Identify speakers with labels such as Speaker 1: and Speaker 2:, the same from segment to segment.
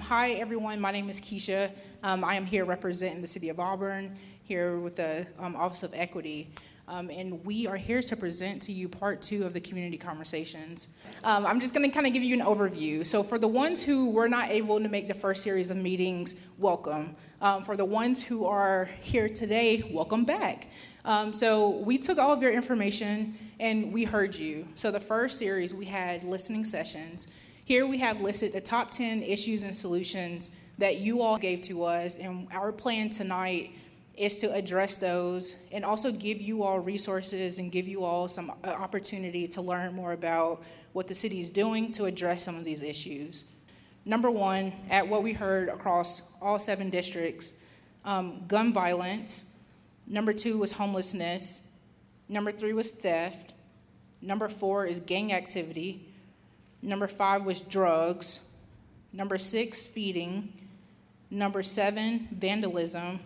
Speaker 1: Hi, everyone. My name is Keisha. I am here representing the City of Auburn, here with the Office of Equity. And we are here to present to you part 2 of the community conversations. I'm just going to kind of give you an overview. So for the ones who were not able to make the first series of meetings, welcome. For the ones who are here today, welcome back. So we took all of your information and we heard you. So the first series, we had listening sessions. Here we have listed the top 10 issues and solutions that you all gave to us, and our plan tonight is to address those and also give you all resources and give you all some opportunity to learn more about what the city is doing to address some of these issues. Number 1, at what we heard across all 7 districts, gun violence. Number 2 was homelessness. Number 3 was theft. Number 4 is gang activity. Number 5 was drugs. Number 6, speeding. Number 7, vandalism.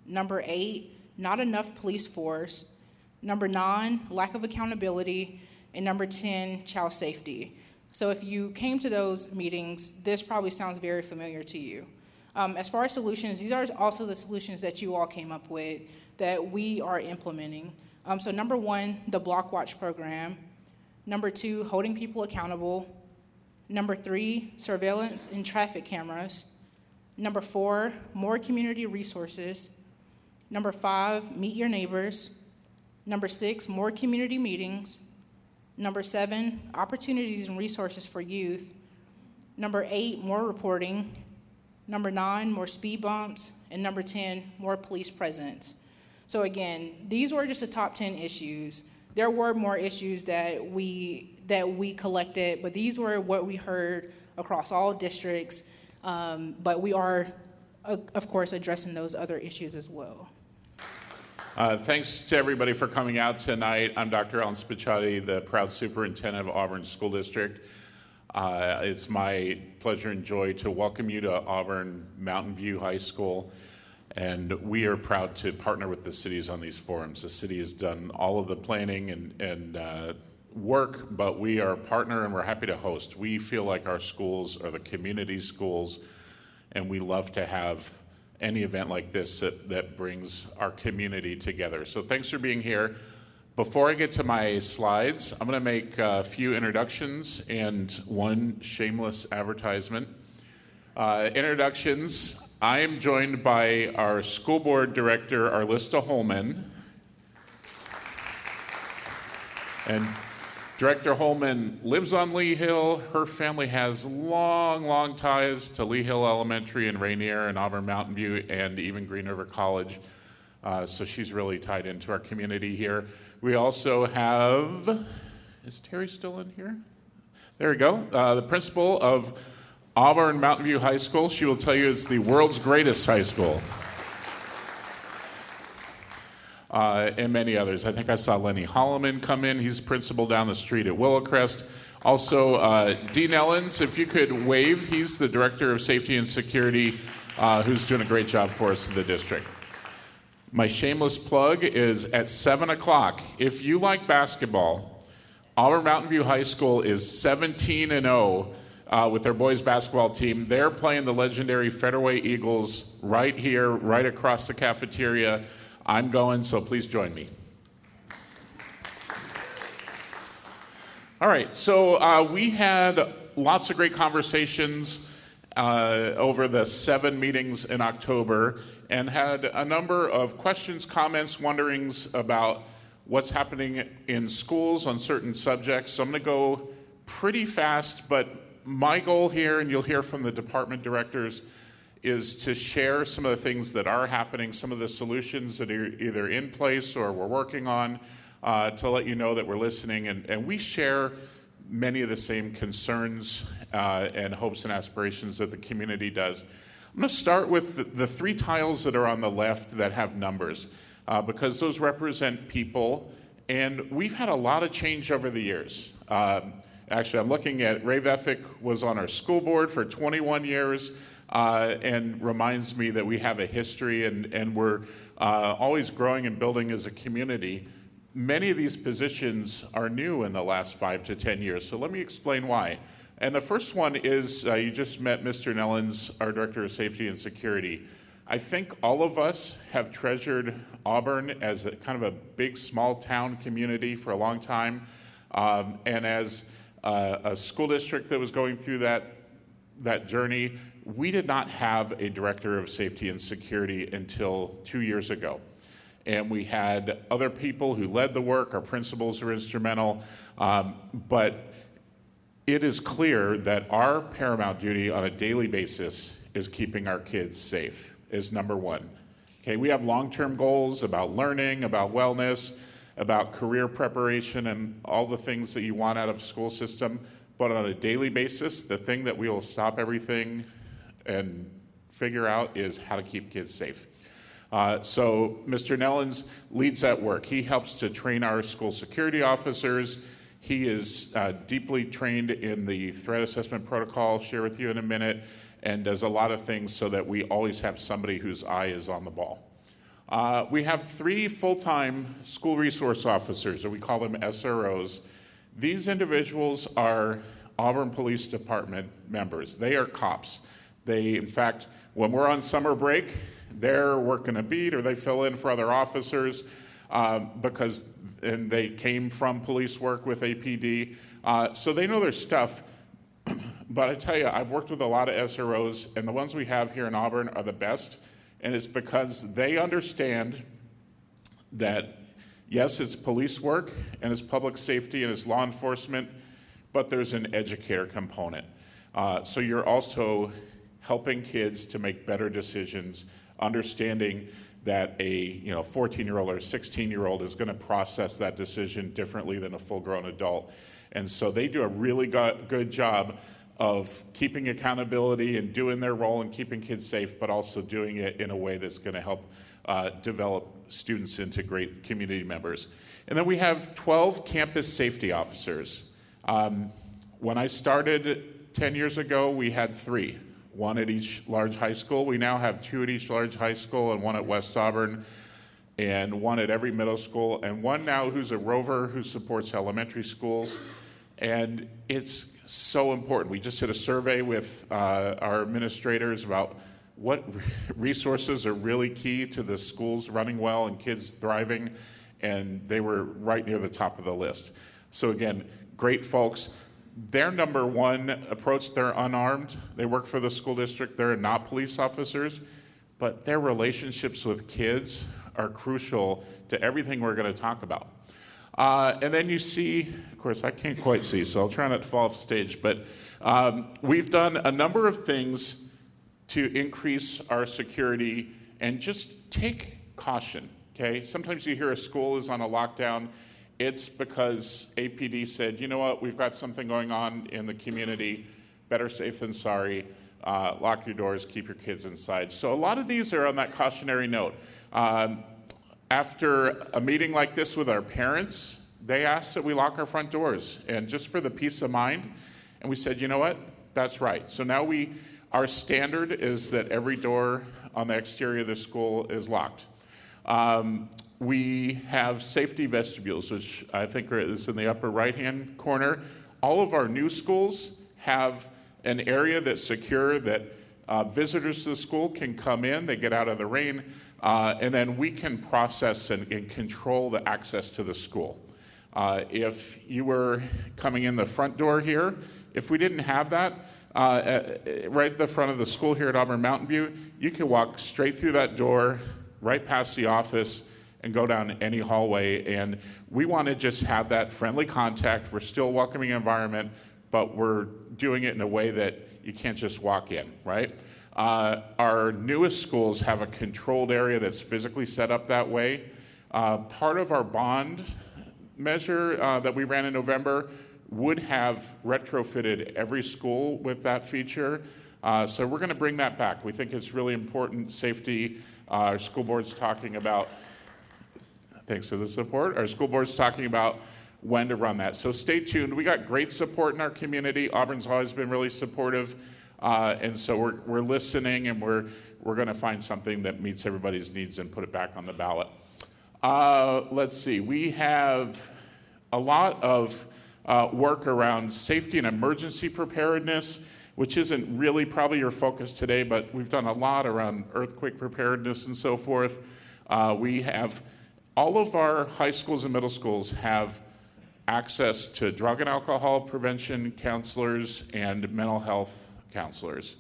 Speaker 1: Number 8, not enough police force. Number 9, lack of accountability. And number 10, child safety. So if you came to those meetings, this probably sounds very familiar to you. As far as solutions, these are also the solutions that you all came up with that we are implementing. So number 1, the Block Watch program. Number 2, holding people accountable. Number 3, surveillance and traffic cameras. Number 4, more community resources. Number 5, meet your neighbors. Number 6, more community meetings. Number 7, opportunities and resources for youth. Number 8, more reporting. Number 9, more speed bumps. And number 10, more police presence. So again, these were just the top 10 issues. There were more issues that we collected, but these were what we heard across all districts. But we are, of course, addressing those other issues as well.
Speaker 2: Thanks to everybody for coming out tonight. I'm Dr. Alan Spiciotti, the proud superintendent of Auburn School District. It's my pleasure and joy to welcome you to Auburn Mountainview High School. And we are proud to partner with the cities on these forums. The city has done all of the planning and work, but we are a partner and we're happy to host. We feel like our schools are the community schools, and we love to have any event like this that brings our community together. So thanks for being here. Before I get to my slides, I'm going to make a few introductions and one shameless advertisement. Introductions. I am joined by our school board director, Arlista Holman. And Director Holman lives on Lee Hill. Her family has long ties to Lee Hill Elementary and Rainier and Auburn Mountain View and even Green River College. So she's really tied into our community here. We also have, is Terry still in here? There we go. The principal of Auburn Mountain View High School. She will tell you it's the world's greatest high school. And many others. I think I saw Lenny Holloman come in. He's principal down the street at Willowcrest. Also, Dean Ellens, if you could wave. He's the director of safety and security, who's doing a great job for us in the district. My shameless plug is at 7 o'clock. If you like basketball, Auburn Mountain View High School is 17-0 with their boys basketball team. They're playing the legendary Federway Eagles right here, right across the cafeteria. I'm going, so please join me. All right, so we had lots of great conversations over the 7 meetings in October and had a number of questions, comments, wonderings about what's happening in schools on certain subjects. So I'm going to go pretty fast, but my goal here, and you'll hear from the department directors, is to share some of the things that are happening, some of the solutions that are either in place or we're working on, to let you know that we're listening. And we share many of the same concerns and hopes and aspirations that the community does. I'm going to start with the 3 tiles that are on the left that have numbers, because those represent people. And we've had a lot of change over the years. Actually, I'm looking at Ray Vethick was on our school board for 21 years. And reminds me that we have a history and we're always growing and building as a community. Many of these positions are new in the last 5 to 10 years, so let me explain why. And the first one is, you just met Mr. Nellens, our Director of Safety and Security. I think all of us have treasured Auburn as a kind of a big, small town community for a long time. And as a school district that was going through that journey, we did not have a Director of Safety and Security until 2 years ago. And we had other people who led the work. Our principals were instrumental. But it is clear that our paramount duty on a daily basis is keeping our kids safe, is number one. Okay, we have long-term goals about learning, about wellness, about career preparation, and all the things that you want out of a school system. But on a daily basis, the thing that we will stop everything and figure out is how to keep kids safe. So Mr. Nellens leads that work. He helps to train our school security officers. He is deeply trained in the threat assessment protocol, I'll share with you in a minute, and does a lot of things so that we always have somebody whose eye is on the ball. We have 3 full-time school resource officers, or we call them SROs. These individuals are Auburn Police Department members. They are cops. They, in fact, when we're on summer break, they're working a beat or they fill in for other officers and they came from police work with APD. So they know their stuff. But I tell you, I've worked with a lot of SROs, and the ones we have here in Auburn are the best. And it's because they understand that, yes, it's police work and it's public safety and it's law enforcement, but there's an educator component. So you're also helping kids to make better decisions, understanding that a 14-year-old or a 16-year-old is going to process that decision differently than a full-grown adult. And so they do a really good job of keeping accountability and doing their role and keeping kids safe, but also doing it in a way that's going to help develop students into great community members. And then we have 12 campus safety officers. When I started 10 years ago, we had 3. 1 at each large high school. We now have 2 at each large high school and 1 at West Auburn and 1 at every middle school, and 1 now who's a rover who supports elementary schools. And it's so important. We just did a survey with our administrators about what resources are really key to the schools running well and kids thriving, and they were right near the top of the list. So again, great folks. Their number one approach, they're unarmed. They work for the school district. They're not police officers, but their relationships with kids are crucial to everything we're going to talk about. And then you see, of course, I can't quite see, so I'll try not to fall off the stage, but we've done a number of things to increase our security and just take caution, okay? Sometimes you hear a school is on a lockdown. It's because APD said, you know what, we've got something going on in the community, better safe than sorry, lock your doors, keep your kids inside. So a lot of these are on that cautionary note. After a meeting like this with our parents, they asked that we lock our front doors, and just for the peace of mind, and we said, you know what, that's right. So now our standard is that every door on the exterior of the school is locked. We have safety vestibules, which I think is in the upper right-hand corner. All of our new schools have an area that's secure that visitors to the school can come in, they get out of the rain, and then we can process and control the access to the school. If you were coming in the front door here, if we didn't have that, right at the front of the school here at Auburn Mountainview, you can walk straight through that door, right past the office, and go down any hallway. And we want to just have that friendly contact. We're still a welcoming environment, but we're doing it in a way that you can't just walk in, right? Our newest schools have a controlled area that's physically set up that way. Part of our bond measure that we ran in November would have retrofitted every school with that feature. So we're going to bring that back. We think it's really important. Safety, our school board's talking about, thanks for the support, our school board's talking about when to run that. So stay tuned. We got great support in our community. Auburn's always been really supportive. And so we're listening, and we're going to find something that meets everybody's needs and put it back on the ballot. Let's see. We have a lot of work around safety and emergency preparedness, which isn't really probably your focus today, but we've done a lot around earthquake preparedness and so forth. We have all of our high schools and middle schools have access to drug and alcohol prevention counselors and mental health counselors.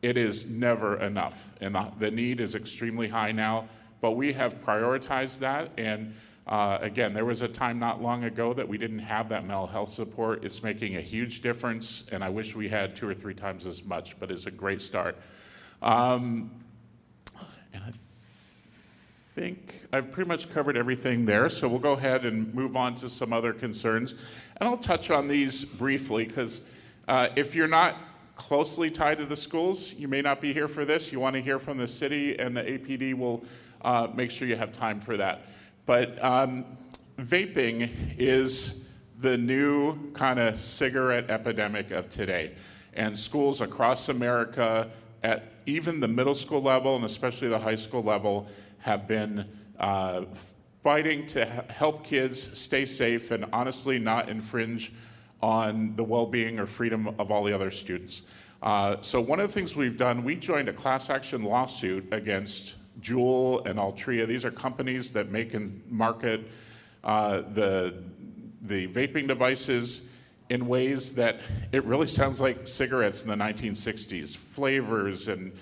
Speaker 2: It is never enough, and the need is extremely high now, but we have prioritized that, and again, there was a time not long ago that we didn't have that mental health support. It's making a huge difference, and I wish we had 2 or 3 times as much, but it's a great start. And I think I've pretty much covered everything there, so we'll go ahead and move on to some other concerns. And I'll touch on these briefly, because if you're not closely tied to the schools, you may not be here for this. You want to hear from the city, and the APD will make sure you have time for that. But vaping is the new kind of cigarette epidemic of today. And schools across America, at even the middle school level and especially the high school level, have been fighting to help kids stay safe and honestly not infringe on the well-being or freedom of all the other students. So one of the things we've done, we joined a class action lawsuit against Juul and Altria. These are companies that make and market the vaping devices in ways that it really sounds like cigarettes in the 1960s, flavors and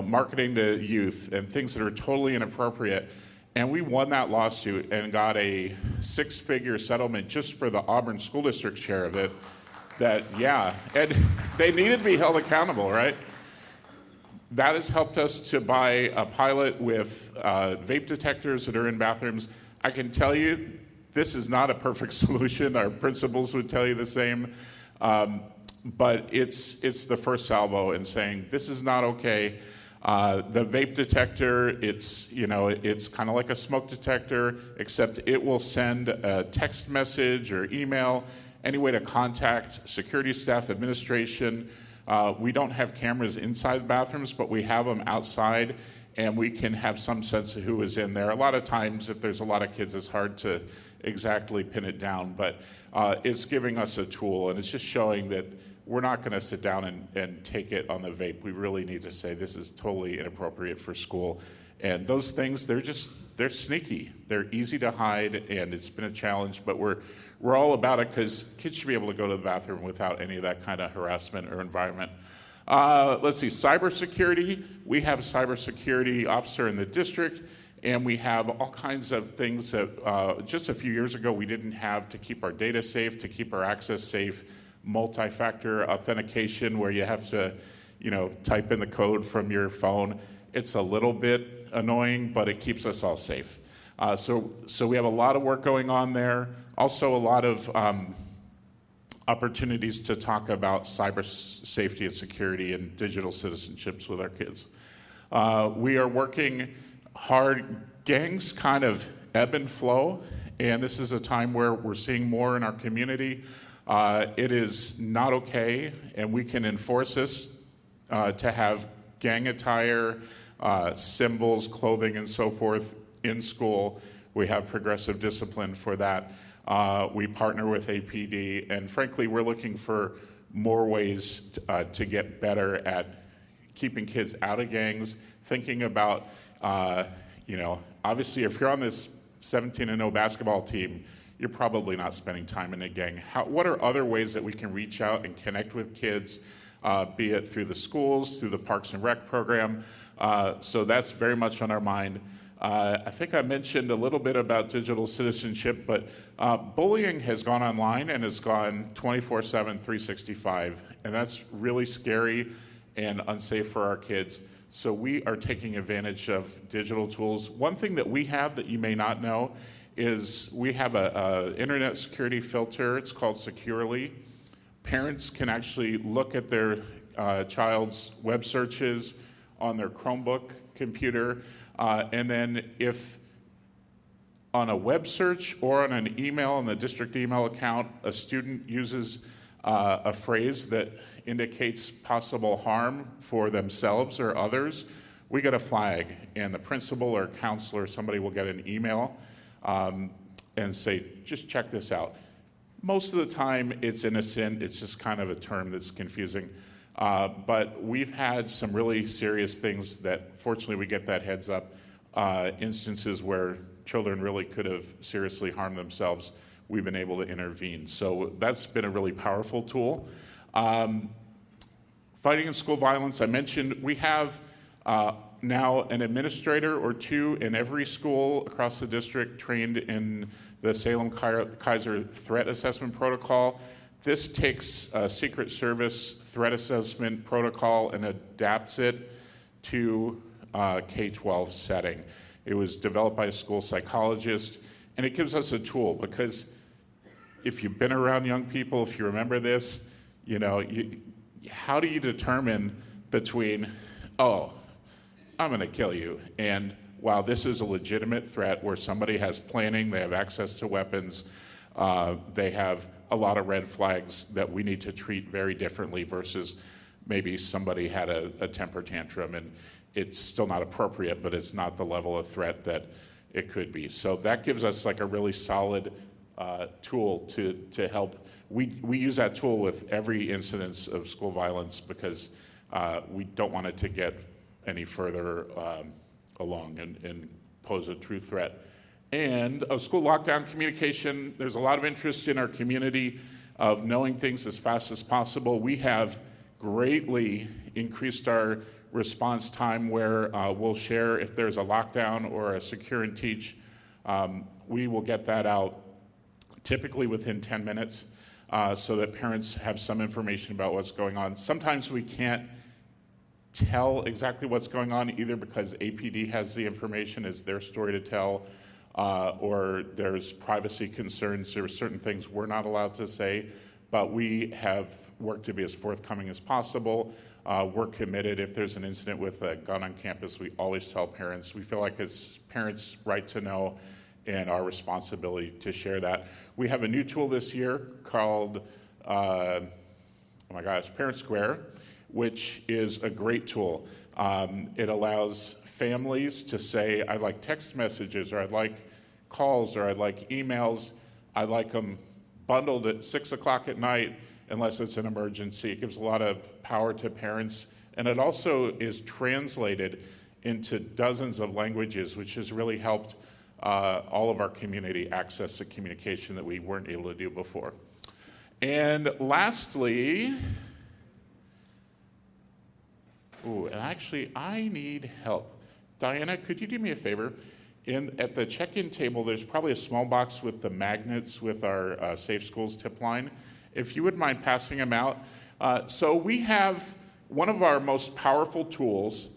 Speaker 2: marketing to youth and things that are totally inappropriate. And we won that lawsuit and got a 6-figure settlement just for the Auburn School District share of it. And they needed to be held accountable, right? That has helped us to buy a pilot with vape detectors that are in bathrooms. I can tell you, this is not a perfect solution. Our principals would tell you the same. But it's the first salvo in saying this is not okay. The vape detector, it's kind of like a smoke detector, except it will send a text message or email, any way to contact security staff, administration. We don't have cameras inside the bathrooms, but we have them outside, and we can have some sense of who is in there. A lot of times, if there's a lot of kids, it's hard to exactly pin it down, but it's giving us a tool, and it's just showing that we're not going to sit down and take it on the vape. We really need to say this is totally inappropriate for school. And those things, they're sneaky. They're easy to hide, and it's been a challenge, but we're all about it because kids should be able to go to the bathroom without any of that kind of harassment or environment. Let's see, cybersecurity. We have a cybersecurity officer in the district, and we have all kinds of things that just a few years ago we didn't have to keep our data safe, to keep our access safe. Multi-factor authentication where you have to, type in the code from your phone. It's a little bit annoying, but it keeps us all safe. So we have a lot of work going on there. Also a lot of opportunities to talk about cyber safety and security and digital citizenships with our kids. We are working hard. Gangs kind of ebb and flow, and this is a time where we're seeing more in our community. It is not okay, and we can enforce this to have gang attire, symbols, clothing, and so forth in school. We have progressive discipline for that. We partner with APD, and frankly, we're looking for more ways to get better at keeping kids out of gangs, thinking about, obviously if you're on this 17-0 basketball team, you're probably not spending time in a gang. What are other ways that we can reach out and connect with kids, be it through the schools, through the Parks and Rec program? So that's very much on our mind. I think I mentioned a little bit about digital citizenship, but bullying has gone online and has gone 24/7, 365, and that's really scary and unsafe for our kids. So we are taking advantage of digital tools. One thing that we have that you may not know is we have a internet security filter. It's called Securely. Parents can actually look at their child's web searches on their Chromebook computer, and then if on a web search or on an email on the district email account, a student uses a phrase that indicates possible harm for themselves or others, we get a flag, and the principal or counselor, somebody will get an email and say, just check this out. Most of the time, it's innocent. It's just kind of a term that's confusing. But we've had some really serious things that, fortunately, we get that heads up, instances where children really could have seriously harmed themselves. We've been able to intervene. So that's been a really powerful tool. Fighting in school violence, I mentioned, we have now an administrator or two in every school across the district trained in the Salem-Kaiser Threat Assessment Protocol. This takes a Secret Service threat assessment protocol and adapts it to a K-12 setting. It was developed by a school psychologist, and it gives us a tool because if you've been around young people, if you remember this, how do you determine between, oh, I'm going to kill you, and wow, this is a legitimate threat where somebody has planning, they have access to weapons, they have a lot of red flags that we need to treat very differently versus maybe somebody had a temper tantrum and it's still not appropriate, but it's not the level of threat that it could be. So that gives us like a really solid tool to help. We use that tool with every incidence of school violence because we don't want it to get any further along and pose a true threat. And school lockdown communication, there's a lot of interest in our community of knowing things as fast as possible. We have greatly increased our response time where we'll share if there's a lockdown or a secure and teach. We will get that out typically within 10 minutes so that parents have some information about what's going on. Sometimes we can't tell exactly what's going on either because APD has the information, it's their story to tell, or there's privacy concerns. There are certain things we're not allowed to say, but we have worked to be as forthcoming as possible. We're committed. If there's an incident with a gun on campus, we always tell parents. We feel like it's parents' right to know and our responsibility to share that. We have a new tool this year called, Parent Square, which is a great tool. It allows families to say, I'd like text messages, or I'd like calls, or I'd like emails. I'd like them bundled at 6 o'clock at night unless it's an emergency. It gives a lot of power to parents. And it also is translated into dozens of languages, which has really helped all of our community access the communication that we weren't able to do before. And lastly, I need help. Diana, could you do me a favor? At the check-in table, there's probably a small box with the magnets with our Safe Schools tip line. If you would mind passing them out. So we have one of our most powerful tools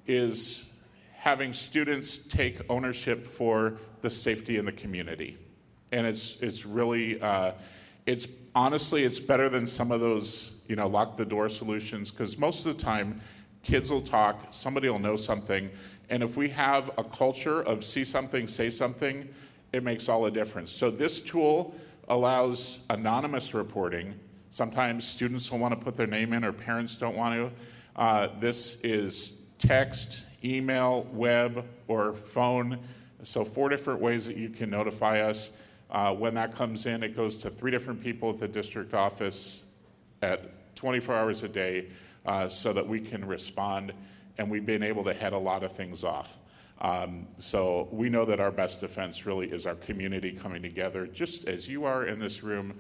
Speaker 2: is having students take ownership for the safety in the community. And it's really, it's better than some of those, lock the door solutions, because most of the time, kids will talk, somebody will know something, and if we have a culture of see something, say something, it makes all the difference. So this tool allows anonymous reporting. Sometimes students will want to put their name in or parents don't want to. This is text, email, web, or phone. So 4 different ways that you can notify us. When that comes in, it goes to 3 different people at the district office at 24 hours a day so that we can respond, and we've been able to head a lot of things off. So we know that our best defense really is our community coming together, just as you are in this room,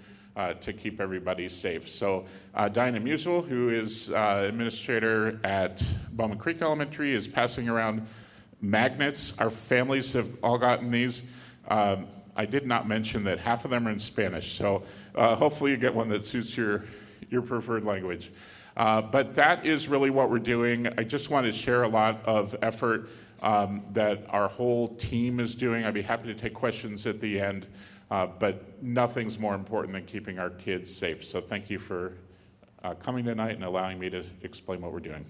Speaker 2: to keep everybody safe. So Diana Musial, who is administrator at Bowman Creek Elementary, is passing around magnets. Our families have all gotten these. I did not mention that half of them are in Spanish, so hopefully you get one that suits your preferred language. But that is really what we're doing. I just want to share a lot of effort that our whole team is doing. I'd be happy to take questions at the end, but nothing's more important than keeping our kids safe. So thank you for coming tonight and allowing me to explain what we're doing.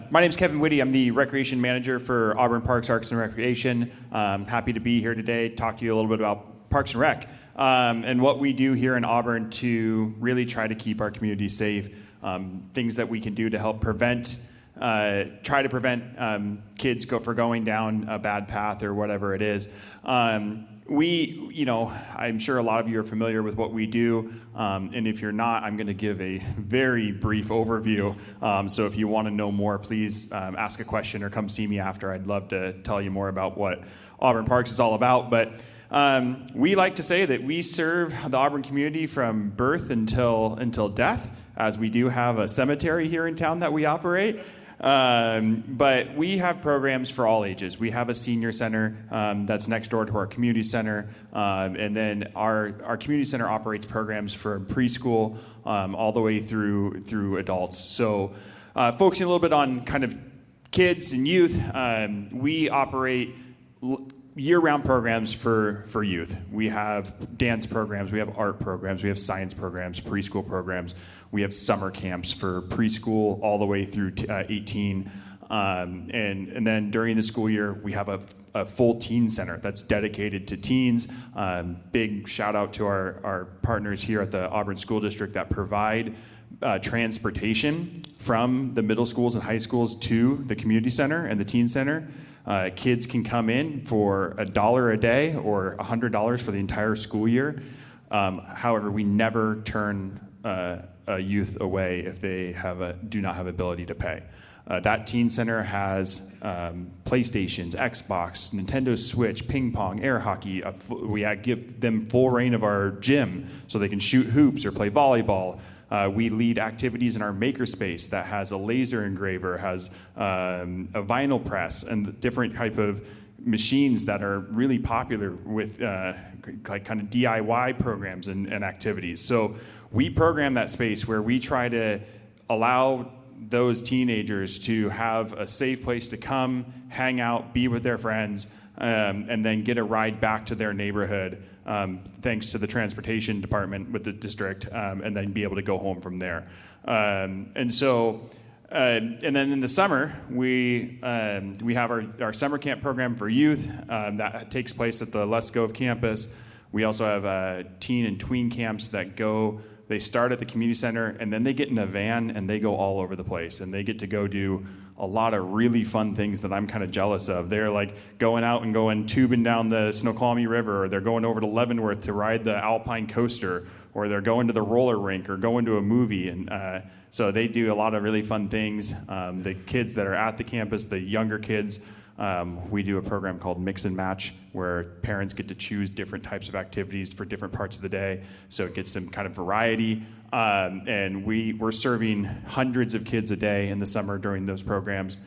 Speaker 3: My name is Kevin Whitty. I'm the Recreation Manager for Auburn Parks, Arts, and Recreation. Happy to be here today, talk to you a little bit about Parks and Rec and what we do here in Auburn to really try to keep our community safe. Things that we can do to help try to prevent kids from going down a bad path or whatever it is. I'm sure a lot of you are familiar with what we do, and if you're not, I'm going to give a very brief overview. So if you want to know more, please ask a question or come see me after. I'd love to tell you more about what Auburn Parks is all about. But we like to say that we serve the Auburn community from birth until death, as we do have a cemetery here in town that we operate. But we have programs for all ages. We have a senior center that's next door to our community center, and then our community center operates programs for preschool all the way through adults. So focusing a little bit on kind of kids and youth, we operate year-round programs for youth. We have dance programs, we have art programs, we have science programs, preschool programs. We have summer camps for preschool all the way through 18. And then during the school year, we have a full teen center that's dedicated to teens. Big shout out to our partners here at the Auburn School District that provide transportation from the middle schools and high schools to the community center and the teen center. Kids can come in for $1 a day or $100 for the entire school year. However, we never turn a youth away if they do not have ability to pay. That teen center has PlayStations, Xbox, Nintendo Switch, ping pong, air hockey. We give them full reign of our gym so they can shoot hoops or play volleyball. We lead activities in our makerspace that has a laser engraver, has a vinyl press, and different type of machines that are really popular with like kind of DIY programs and activities. So we program that space where we try to allow those teenagers to have a safe place to come, hang out, be with their friends, and then get a ride back to their neighborhood, thanks to the transportation department with the district, and then be able to go home from there. And then in the summer, we have our summer camp program for youth that takes place at the Les Gove campus. We also have teen and tween camps that they start at the community center, and then they get in a van and they go all over the place, and they get to go do a lot of really fun things that I'm kind of jealous of. They're like going out and going tubing down the Snoqualmie River, or they're going over to Leavenworth to ride the Alpine coaster, or they're going to the roller rink or going to a movie. And so they do a lot of really fun things. The kids that are at the campus, the younger kids, we do a program called Mix and Match, where parents get to choose different types of activities for different parts of the day, so it gets some kind of variety. And we're serving hundreds of kids a day in the summer during those programs.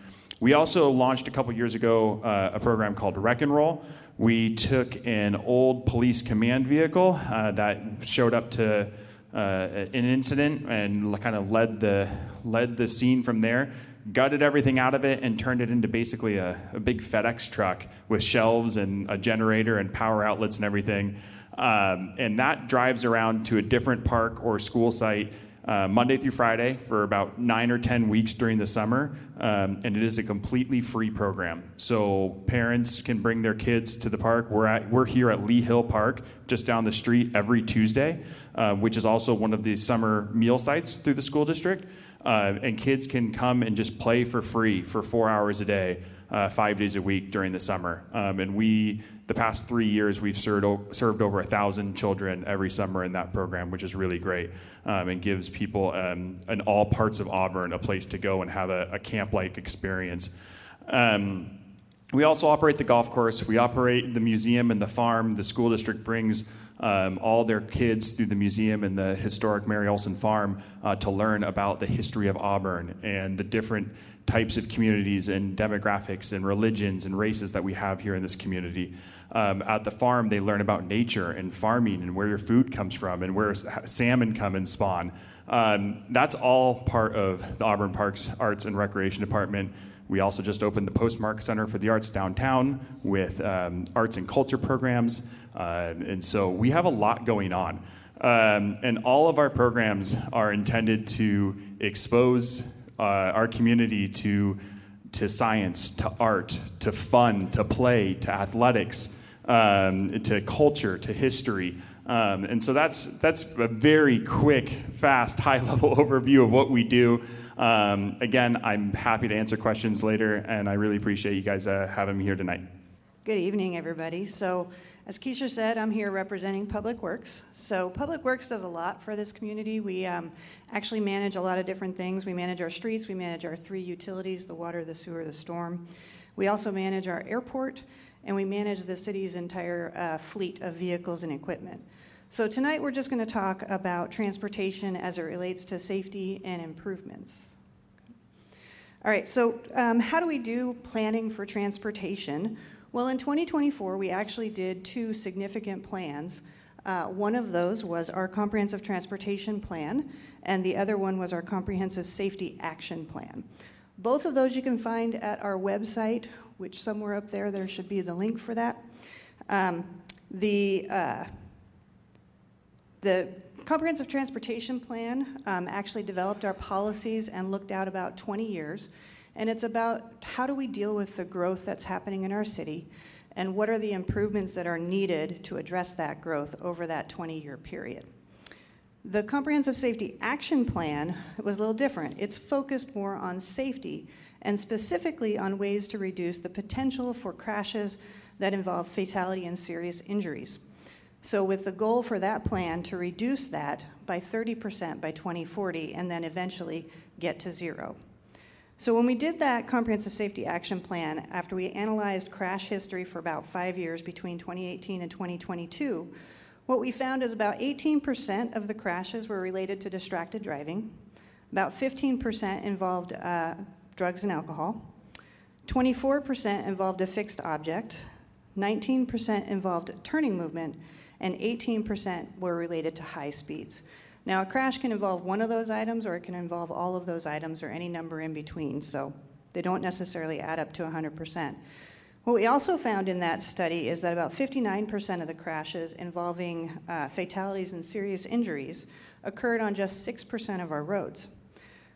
Speaker 3: We also launched a couple years ago a program called Wreck and Roll. We took an old police command vehicle that showed up to an incident and kind of led the scene from there, gutted everything out of it, and turned it into basically a big FedEx truck with shelves and a generator and power outlets and everything. And that drives around to a different park or school site Monday through Friday for about 9 or 10 weeks during the summer. And it is a completely free program. So parents can bring their kids to the park. We're here at Lee Hill Park, just down the street, every Tuesday, which is also one of the summer meal sites through the school district. And kids can come and just play for free for 4 hours a day, 5 days a week during the summer. And the past 3 years, we've served over 1,000 children every summer in that program, which is really great, and gives people in all parts of Auburn a place to go and have a camp-like experience. We also operate the golf course. We operate the museum and the farm. The school district brings all their kids through the museum and the historic Mary Olson Farm to learn about the history of Auburn and the different types of communities and demographics and religions and races that we have here in this community. At the farm, they learn about nature and farming and where your food comes from and where salmon come and spawn. That's all part of the Auburn Parks Arts and Recreation Department. We also just opened the Postmark Center for the Arts downtown with arts and culture programs. And so we have a lot going on. And all of our programs are intended to expose our community to science, to art, to fun, to play, to athletics, to culture, to history. And so that's a very quick, fast, high-level overview of what we do. Again, I'm happy to answer questions later, and I really appreciate you guys having me here tonight.
Speaker 4: Good evening, everybody. So As Keisha said, I'm here representing Public Works. So Public Works does a lot for this community. We actually manage a lot of different things. We manage our streets, we manage our 3 utilities, the water, the sewer, the storm. We also manage our airport, and we manage the city's entire fleet of vehicles and equipment. So tonight we're just going to talk about transportation as it relates to safety and improvements. All right, so how do we do planning for transportation? Well, in 2024, we actually did 2 significant plans. One of those was our Comprehensive Transportation Plan, and the other one was our Comprehensive Safety Action Plan. Both of those you can find at our website, which somewhere up there should be the link for that. The Comprehensive Transportation Plan actually developed our policies and looked out about 20 years. And it's about how do we deal with the growth that's happening in our city, and what are the improvements that are needed to address that growth over that 20-year period. The Comprehensive Safety Action Plan was a little different. It's focused more on safety and specifically on ways to reduce the potential for crashes that involve fatality and serious injuries. So with the goal for that plan to reduce that by 30% by 2040 and then eventually get to 0. So when we did that Comprehensive Safety Action Plan, after we analyzed crash history for about 5 years between 2018 and 2022, what we found is about 18% of the crashes were related to distracted driving, about 15% involved drugs and alcohol, 24% involved a fixed object, 19% involved turning movement, and 18% were related to high speeds. Now, a crash can involve one of those items, or it can involve all of those items, or any number in between, so they don't necessarily add up to 100%. What we also found in that study is that about 59% of the crashes involving fatalities and serious injuries occurred on just 6% of our roads.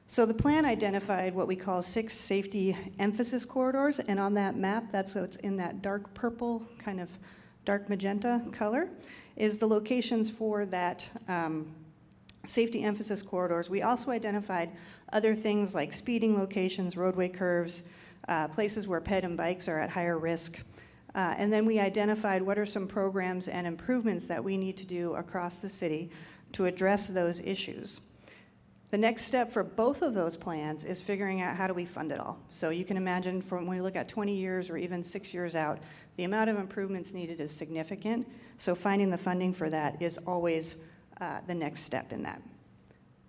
Speaker 4: So the plan identified what we call 6 safety emphasis corridors, and on that map, that's what's in that dark purple, kind of dark magenta color, is the locations for that safety emphasis corridors. We also identified other things like speeding locations, roadway curves, places where ped and bikes are at higher risk. And then we identified what are some programs and improvements that we need to do across the city to address those issues. The next step for both of those plans is figuring out how do we fund it all. So you can imagine from when we look at 20 years or even 6 years out, the amount of improvements needed is significant. So finding the funding for that is always the next step in that.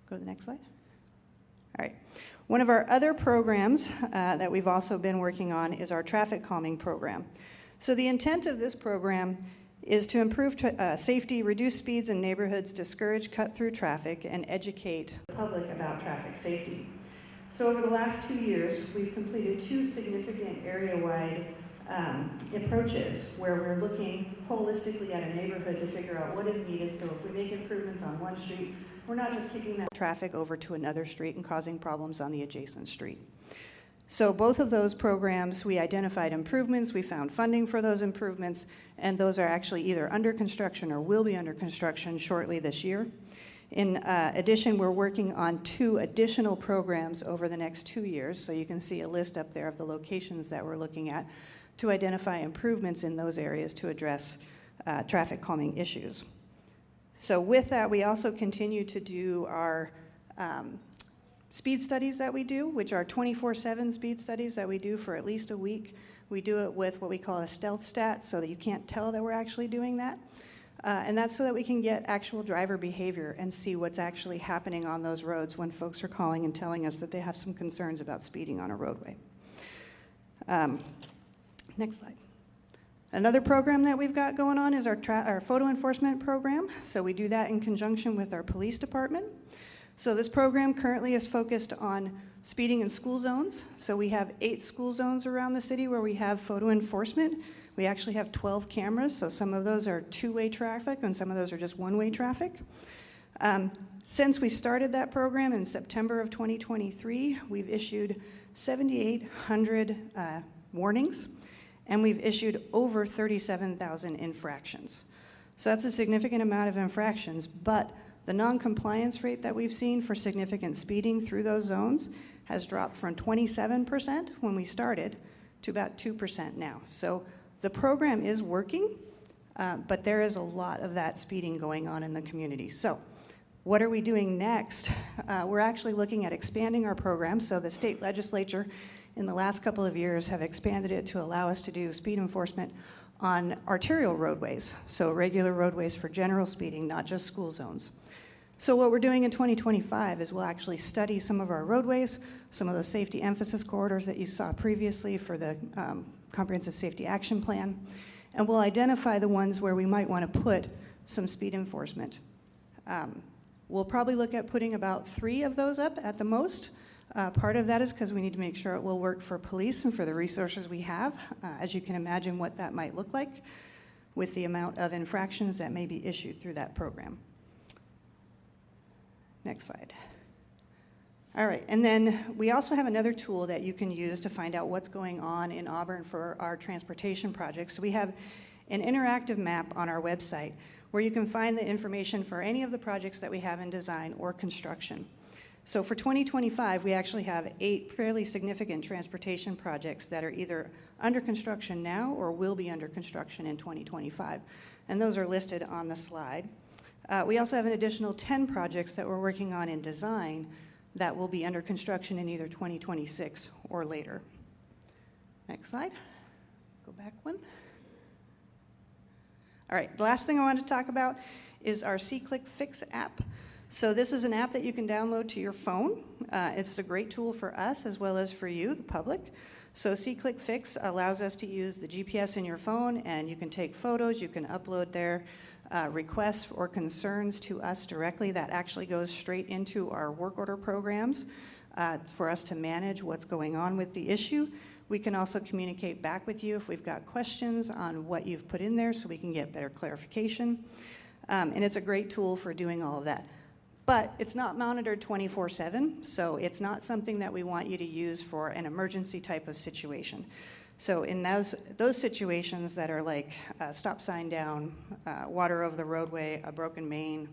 Speaker 4: Go to the next slide. All right. One of our other programs that we've also been working on is our traffic calming program. So the intent of this program is to improve safety, reduce speeds in neighborhoods, discourage cut-through traffic, and educate the public about traffic safety. So over the last 2 years, we've completed 2 significant area-wide approaches where we're looking holistically at a neighborhood to figure out what is needed. So if we make improvements on one street, we're not just kicking that traffic over to another street and causing problems on the adjacent street. So both of those programs, we identified improvements, we found funding for those improvements, and those are actually either under construction or will be under construction shortly this year. In addition, we're working on 2 additional programs over the next 2 years, so you can see a list up there of the locations that we're looking at to identify improvements in those areas to address traffic calming issues. So with that, we also continue to do our speed studies that we do, which are 24/7 speed studies that we do for at least a week. We do it with what we call a stealth stat so that you can't tell that we're actually doing that. And that's so that we can get actual driver behavior and see what's actually happening on those roads when folks are calling and telling us that they have some concerns about speeding on a roadway. Next slide. Another program that we've got going on is our photo enforcement program. So we do that in conjunction with our police department. So this program currently is focused on speeding in school zones. So we have 8 school zones around the city where we have photo enforcement. We actually have 12 cameras, so some of those are 2-way traffic and some of those are just 1-way traffic. Since we started that program in September of 2023, we've issued 7,800 warnings, and we've issued over 37,000 infractions. So that's a significant amount of infractions, but the non-compliance rate that we've seen for significant speeding through those zones has dropped from 27% when we started to about 2% now. So the program is working. But there is a lot of that speeding going on in the community. So what are we doing next? We're actually looking at expanding our program. So the state legislature in the last couple of years have expanded it to allow us to do speed enforcement on arterial roadways, so regular roadways for general speeding, not just school zones. So what we're doing in 2025 is we'll actually study some of our roadways, some of those safety emphasis corridors that you saw previously for the Comprehensive Safety Action Plan, and we'll identify the ones where we might want to put some speed enforcement. We'll probably look at putting about 3 of those up at the most. Part of that is because we need to make sure it will work for police and for the resources we have. As you can imagine what that might look like with the amount of infractions that may be issued through that program. Next slide. All right, and then we also have another tool that you can use to find out what's going on in Auburn for our transportation projects. So we have an interactive map on our website where you can find the information for any of the projects that we have in design or construction. So for 2025, we actually have 8 fairly significant transportation projects that are either under construction now or will be under construction in 2025. And those are listed on the slide. We also have an additional 10 projects that we're working on in design that will be under construction in either 2026 or later. Next slide. Go back one. All right, the last thing I wanted to talk about is our C-Click Fix app. So this is an app that you can download to your phone. It's a great tool for us as well as for you, the public. So C-Click Fix allows us to use the GPS in your phone, and you can take photos, you can upload their requests or concerns to us directly. That actually goes straight into our work order programs for us to manage what's going on with the issue. We can also communicate back with you if we've got questions on what you've put in there so we can get better clarification. And it's a great tool for doing all of that. But it's not monitored 24/7, so it's not something that we want you to use for an emergency type of situation. So in those situations that are like a stop sign down, water over the roadway, a broken main,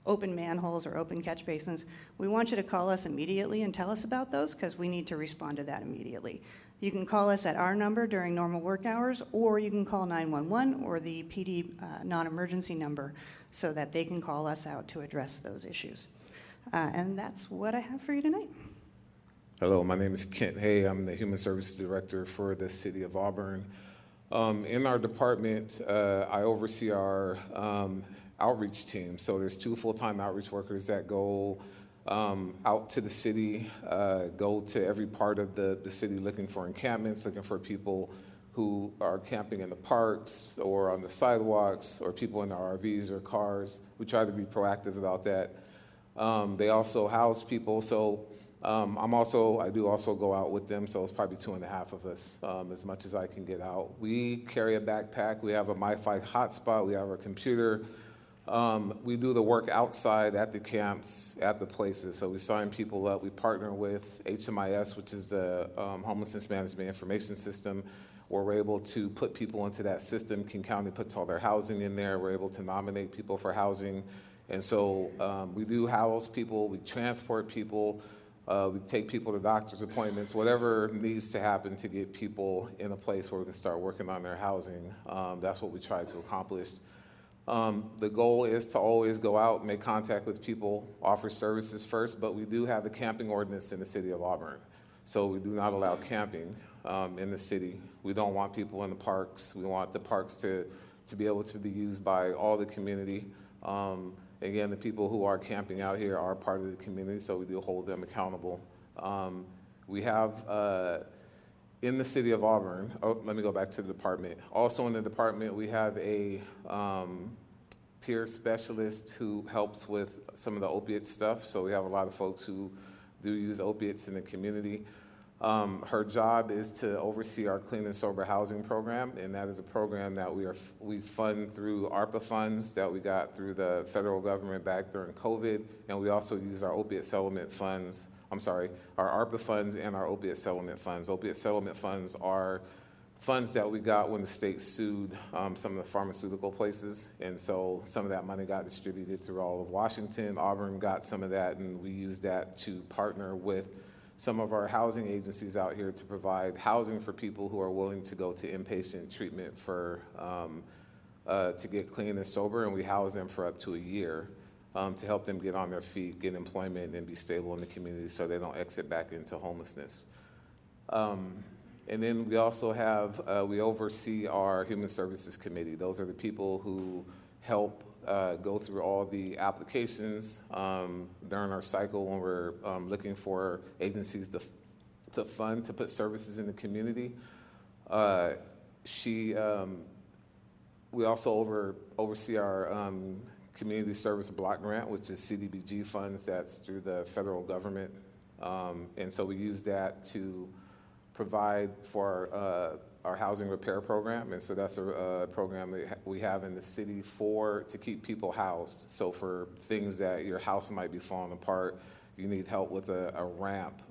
Speaker 4: open manholes or open catch basins, we want you to call us immediately and tell us about those because we need to respond to that immediately. You can call us at our number during normal work hours, or you can call 911 or the PD non-emergency number so that they can call us out to address those issues. And that's what I have for you tonight.
Speaker 5: Hello, my name is Kent Hay. I'm the Human Services Director for the City of Auburn. In our department, I oversee our outreach team. So there's 2 full-time outreach workers that go out to the city, go to every part of the city looking for encampments, looking for people who are camping in the parks or on the sidewalks or people in their RVs or cars. We try to be proactive about that. They also house people, so I do also go out with them, so it's probably 2.5 of us, as much as I can get out. We carry a backpack. We have a MiFi hotspot. We have our computer. We do the work outside at the camps, at the places. So we sign people up. We partner with HMIS, which is the Homelessness Management Information System, where we're able to put people into that system. King County puts all their housing in there. We're able to nominate people for housing. And so we do house people. We transport people. We take people to doctor's appointments, whatever needs to happen to get people in a place where we can start working on their housing. That's what we try to accomplish. The goal is to always go out, make contact with people, offer services first, but we do have a camping ordinance in the city of Auburn. So we do not allow camping in the city. We don't want people in the parks. We want the parks to be able to be used by all the community. Again, the people who are camping out here are part of the community, so we do hold them accountable. We have, in the city of Auburn, let me go back to the department. Also in the department, we have a peer specialist who helps with some of the opiate stuff. So we have a lot of folks who do use opiates in the community. Her job is to oversee our clean and sober housing program, and that is a program that we fund through ARPA funds that we got through the federal government back during COVID, and we also use our opiate settlement funds. Our ARPA funds and our opiate settlement funds. Opiate settlement funds are funds that we got when the state sued some of the pharmaceutical places, and so some of that money got distributed through all of Washington. Auburn got some of that, and we used that to partner with some of our housing agencies out here to provide housing for people who are willing to go to inpatient treatment for to get clean and sober, and we house them for up to a year to help them get on their feet, get employment, and be stable in the community so they don't exit back into homelessness. And then we also have, we oversee our Human Services Committee. Those are the people who help go through all the applications during our cycle when we're looking for agencies to fund, to put services in the community. We also oversee our Community Service Block Grant, which is CDBG funds that's through the federal government. And so we use that to provide for our housing repair program. And so that's a program that we have in the city to keep people housed. So for things that your house might be falling apart, you need help with a ramp.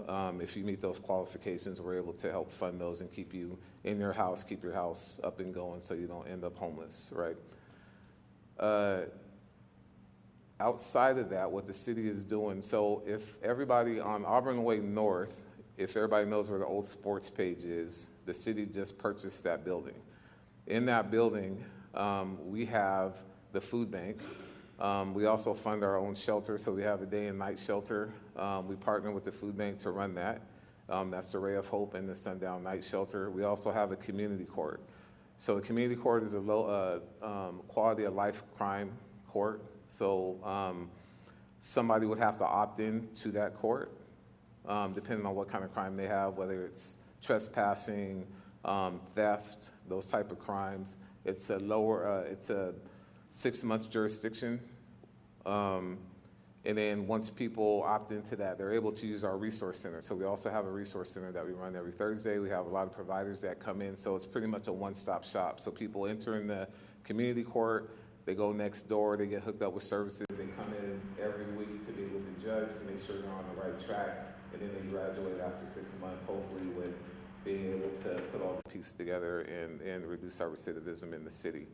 Speaker 5: If you meet those qualifications, we're able to help fund those and keep you in your house, keep your house up and going so you don't end up homeless, right? Outside of that, what the city is doing, so if everybody on Auburn Way North, if everybody knows where the old sports page is, the city just purchased that building. In that building, we have the food bank. We also fund our own shelter, so we have a day and night shelter. We partner with the food bank to run that. That's the Ray of Hope and the Sundown Night Shelter. We also have a community court. So the community court is a low quality of life crime court. So somebody would have to opt in to that court, depending on what kind of crime they have, whether it's trespassing, theft, those type of crimes. It's a 6-month jurisdiction. And then once people opt into that, they're able to use our resource center. So we also have a resource center that we run every Thursday. We have a lot of providers that come in. So it's pretty much a one-stop shop. So people enter in the community court, they go next door, they get hooked up with services. They come in every week to meet with the judge to make sure they're on the right track. And then they graduate after 6 months, hopefully with being able to put all the pieces together and reduce our recidivism in the city.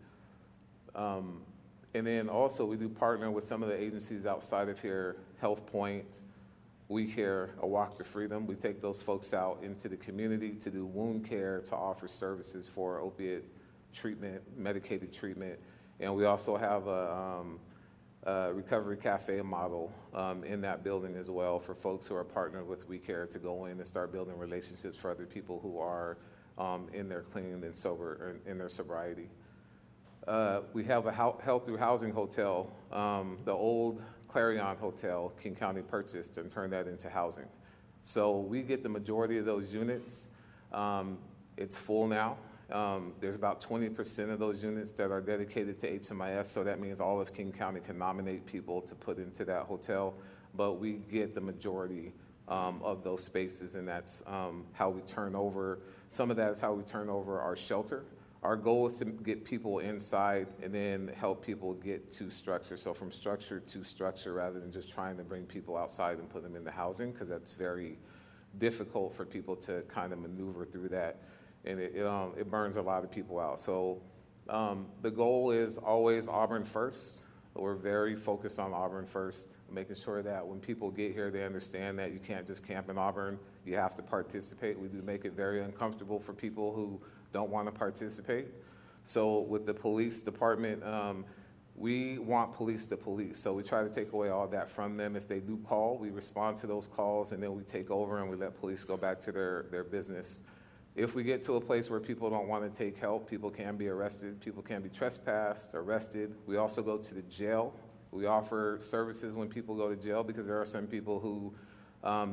Speaker 5: And then also we do partner with some of the agencies outside of here, Health Point, We Care, A Walk to Freedom. We take those folks out into the community to do wound care, to offer services for opiate treatment, medicated treatment. And we also have a recovery cafe model in that building as well for folks who are partnered with We Care to go in and start building relationships for other people who are in their clean and sober, in their sobriety. We have a health through housing hotel. The old Clarion Hotel, King County purchased and turned that into housing. So we get the majority of those units. It's full now. There's about 20% of those units that are dedicated to HMIS, so that means all of King County can nominate people to put into that hotel, but we get the majority of those spaces, and that's how we turn over. Some of that is how we turn over our shelter. Our goal is to get people inside and then help people get to structure. So from structure to structure rather than just trying to bring people outside and put them into housing, because that's very difficult for people to kind of maneuver through that. And it burns a lot of people out. So the goal is always Auburn first. We're very focused on Auburn first, making sure that when people get here, they understand that you can't just camp in Auburn. You have to participate. We do make it very uncomfortable for people who don't want to participate. So with the police department, we want police to police. So we try to take away all that from them. If they do call, we respond to those calls, and then we take over and we let police go back to their business. If we get to a place where people don't want to take help, people can be arrested, people can be trespassed, arrested. We also go to the jail. We offer services when people go to jail because there are some people who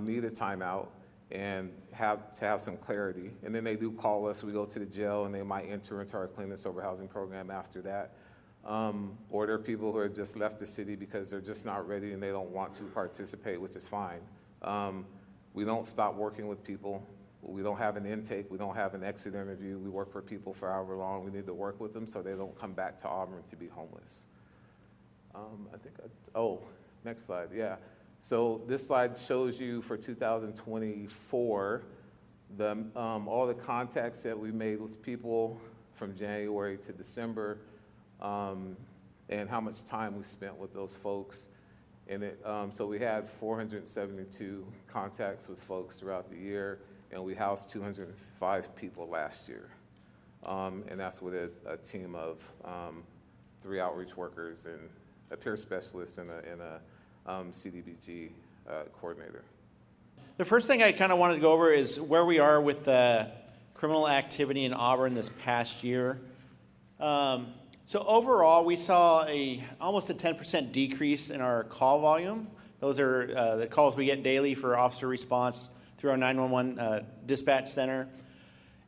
Speaker 5: need a timeout and have to have some clarity. And then they do call us, we go to the jail, and they might enter into our clean and sober housing program after that. Or there are people who have just left the city because they're just not ready and they don't want to participate, which is fine. We don't stop working with people. We don't have an intake. We don't have an exit interview. We work for people for however long we need to work with them so they don't come back to Auburn to be homeless. Next slide, yeah. So this slide shows you for 2024, all the contacts that we made with people from January to December, and how much time we spent with those folks. And so we had 472 contacts with folks throughout the year, and we housed 205 people last year. And that's with a team of 3 outreach workers and a peer specialist and a CDBG coordinator.
Speaker 6: The first thing I kind of wanted to go over is where we are with criminal activity in Auburn this past year. So overall, we saw almost a 10% decrease in our call volume. Those are the calls we get daily for officer response through our 911 dispatch center.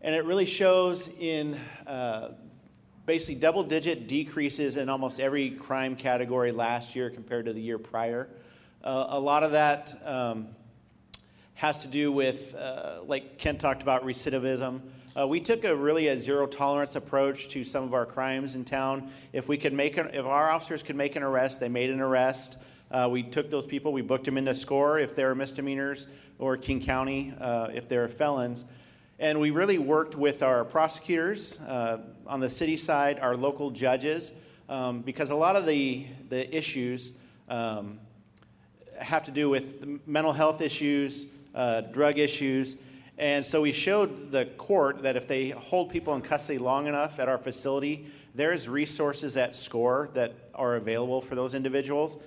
Speaker 6: And it really shows in basically double-digit decreases in almost every crime category last year compared to the year prior. A lot of that has to do with, like Ken talked about, recidivism. We took a zero-tolerance approach to some of our crimes in town. If our officers could make an arrest, they made an arrest. We took those people, we booked them into SCORE if they were misdemeanors, or King County if they were felons. And we really worked with our prosecutors on the city side, our local judges, because a lot of the issues have to do with mental health issues, drug issues. And so we showed the court that if they hold people in custody long enough at our facility, there's resources at SCORE that are available for those individuals.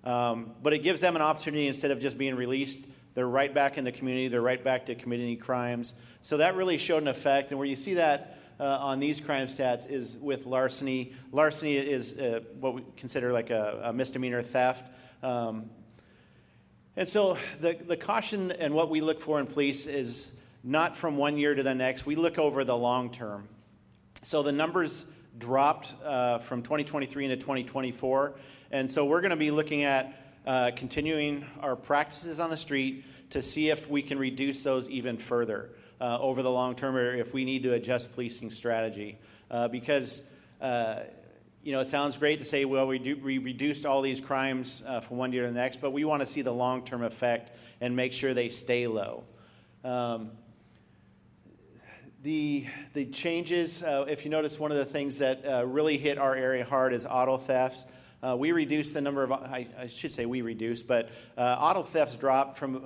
Speaker 6: But it gives them an opportunity, instead of just being released, they're right back in the community, they're right back to committing crimes. So that really showed an effect. And where you see that on these crime stats is with larceny. Larceny is what we consider like a misdemeanor theft. And so the caution and what we look for in police is not from one year to the next. We look over the long term. So the numbers dropped from 2023 into 2024. And so we're going to be looking at continuing our practices on the street to see if we can reduce those even further over the long term, or if we need to adjust policing strategy. Because it sounds great to say, well, we reduced all these crimes from one year to the next, but we want to see the long-term effect and make sure they stay low. The changes, if you notice, one of the things that really hit our area hard is auto thefts. We reduced the number of, I should say we reduced, but auto thefts dropped from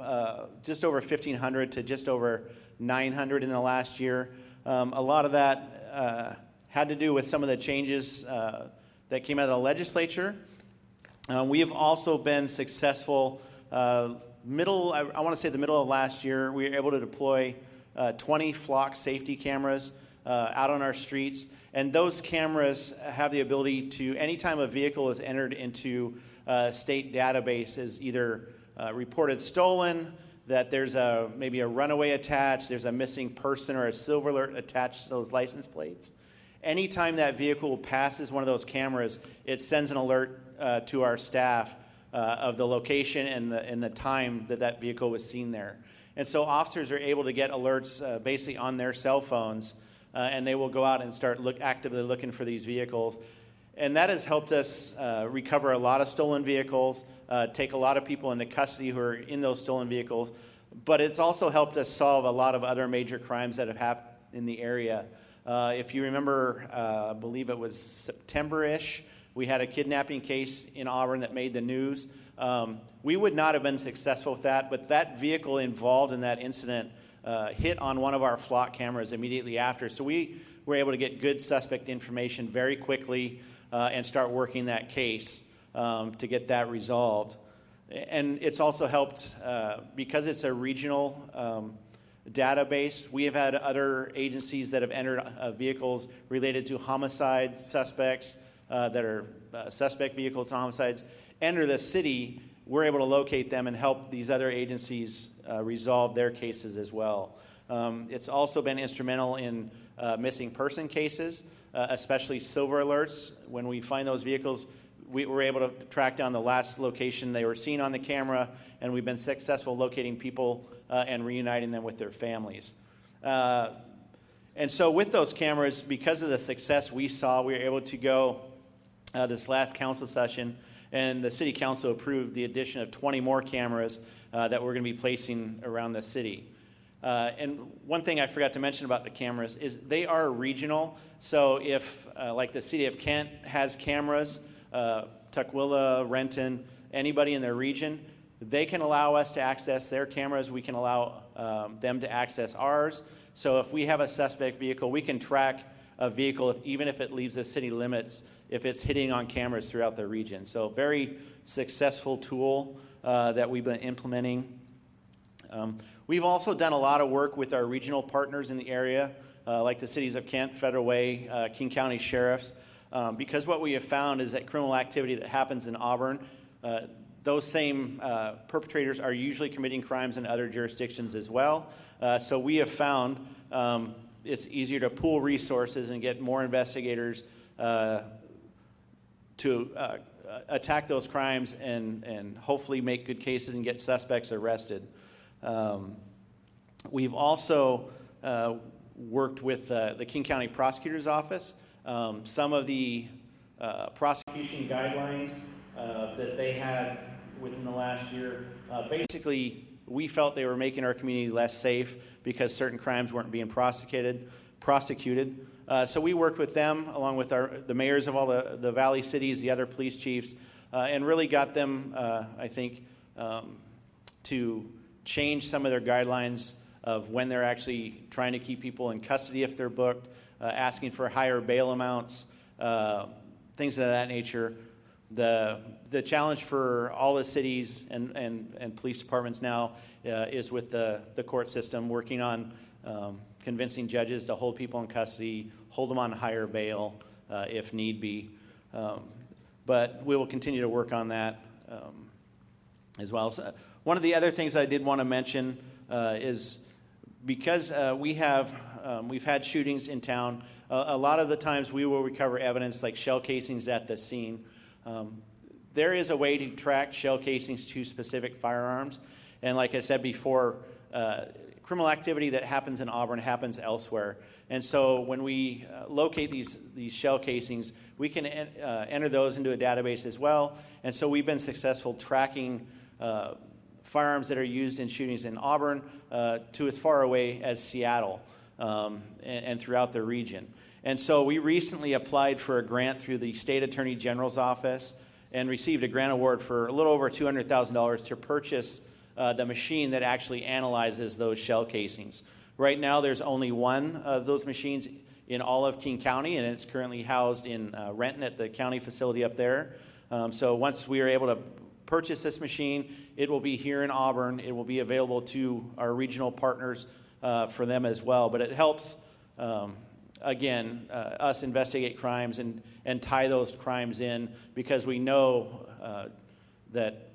Speaker 6: just over 1,500 to just over 900 in the last year. A lot of that had to do with some of the changes that came out of the legislature. We have also been successful. I want to say the middle of last year, we were able to deploy 20 flock safety cameras out on our streets. And those cameras have the ability to, anytime a vehicle is entered into a state database, is either reported stolen, that there's maybe a runaway attached, there's a missing person or a silver alert attached to those license plates. Anytime that vehicle passes one of those cameras, it sends an alert to our staff of the location and the time that vehicle was seen there. And so officers are able to get alerts basically on their cell phones, and they will go out and start actively looking for these vehicles. And that has helped us recover a lot of stolen vehicles, take a lot of people into custody who are in those stolen vehicles. But it's also helped us solve a lot of other major crimes that have happened in the area. If you remember, I believe it was September-ish, we had a kidnapping case in Auburn that made the news. We would not have been successful with that, but that vehicle involved in that incident hit on one of our flock cameras immediately after. So we were able to get good suspect information very quickly and start working that case to get that resolved. And it's also helped because it's a regional database. We have had other agencies that have entered vehicles related to homicide suspects that are suspect vehicles and homicides enter the city. We're able to locate them and help these other agencies resolve their cases as well. It's also been instrumental in missing person cases, especially silver alerts. When we find those vehicles, we were able to track down the last location they were seen on the camera, and we've been successful locating people and reuniting them with their families. And so with those cameras, because of the success we saw, we were able to go this last council session, and the city council approved the addition of 20 more cameras that we're going to be placing around the city. And one thing I forgot to mention about the cameras is they are regional. So if, like the city of Kent has cameras, Tukwila, Renton, anybody in their region. They can allow us to access their cameras. We can allow them to access ours. So if we have a suspect vehicle, we can track a vehicle even if it leaves the city limits, if it's hitting on cameras throughout the region. So very successful tool that we've been implementing. We've also done a lot of work with our regional partners in the area, like the cities of Kent, Federal Way, King County Sheriffs, because what we have found is that criminal activity that happens in Auburn, those same perpetrators are usually committing crimes in other jurisdictions as well. So we have found it's easier to pool resources and get more investigators to attack those crimes and hopefully make good cases and get suspects arrested. We've also worked with the King County Prosecutor's Office. Some of the prosecution guidelines that they had within the last year, basically we felt they were making our community less safe because certain crimes weren't being prosecuted. So we worked with them along with the mayors of all the valley cities, the other police chiefs, and really got them, I think, to change some of their guidelines of when they're actually trying to keep people in custody if they're booked, asking for higher bail amounts, things of that nature. The challenge for all the cities and police departments now is with the court system, working on convincing judges to hold people in custody, hold them on higher bail if need be. But we will continue to work on that as well. So one of the other things I did want to mention is because we've had shootings in town, a lot of the times we will recover evidence like shell casings at the scene. There is a way to track shell casings to specific firearms. And like I said before, criminal activity that happens in Auburn happens elsewhere. And so when we locate these shell casings, we can enter those into a database as well. And so we've been successful tracking firearms that are used in shootings in Auburn to as far away as Seattle and throughout the region. And so we recently applied for a grant through the State Attorney General's office and received a grant award for a little over $200,000 to purchase the machine that actually analyzes those shell casings. Right now there's only one of those machines in all of King County, and it's currently housed in Renton at the county facility up there. So once we are able to purchase this machine, it will be here in Auburn. It will be available to our regional partners for them as well. But it helps, again, us investigate crimes and tie those crimes in, because we know that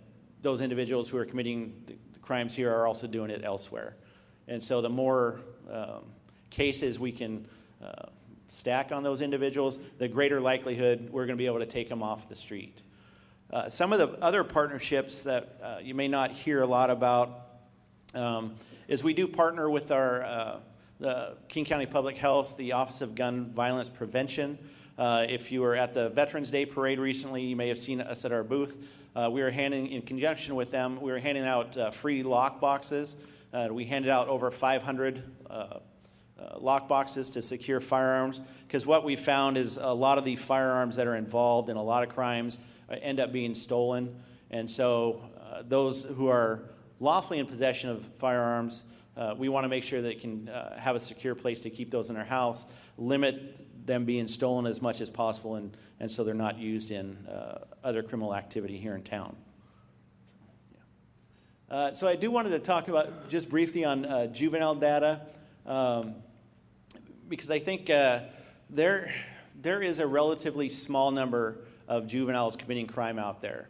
Speaker 6: those individuals who are committing the crimes here are also doing it elsewhere. And so the more cases we can stack on those individuals, the greater likelihood we're going to be able to take them off the street. Some of the other partnerships that you may not hear a lot about is we do partner with our the King County Public Health, the Office of Gun Violence Prevention. If you were at the Veterans Day Parade recently, you may have seen us at our booth. We were in conjunction with them, we were handing out free lock boxes. We handed out over 500 lock boxes to secure firearms, because what we found is a lot of the firearms that are involved in a lot of crimes end up being stolen. And so those who are lawfully in possession of firearms, we want to make sure they can have a secure place to keep those in their house, limit them being stolen as much as possible, and so they're not used in other criminal activity here in town. So I do wanted to talk about just briefly on juvenile data, because I think there is a relatively small number of juveniles committing crime out there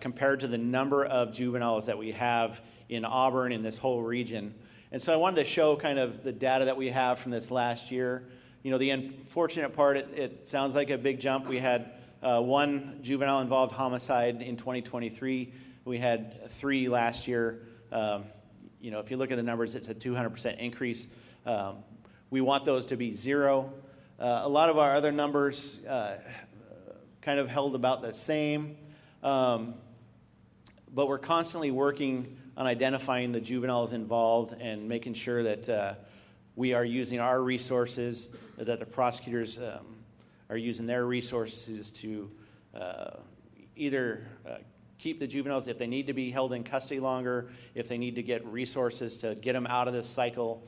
Speaker 6: compared to the number of juveniles that we have in Auburn, in this whole region. And so I wanted to show kind of the data that we have from this last year. You know, the unfortunate part, it sounds like a big jump. We had one juvenile-involved homicide in 2023. We had 3 last year. You know, if you look at the numbers, it's a 200% increase. We want those to be 0. A lot of our other numbers kind of held about the same. But we're constantly working on identifying the juveniles involved and making sure that we are using our resources, that the prosecutors are using their resources to either keep the juveniles if they need to be held in custody longer, if they need to get resources to get them out of this cycle.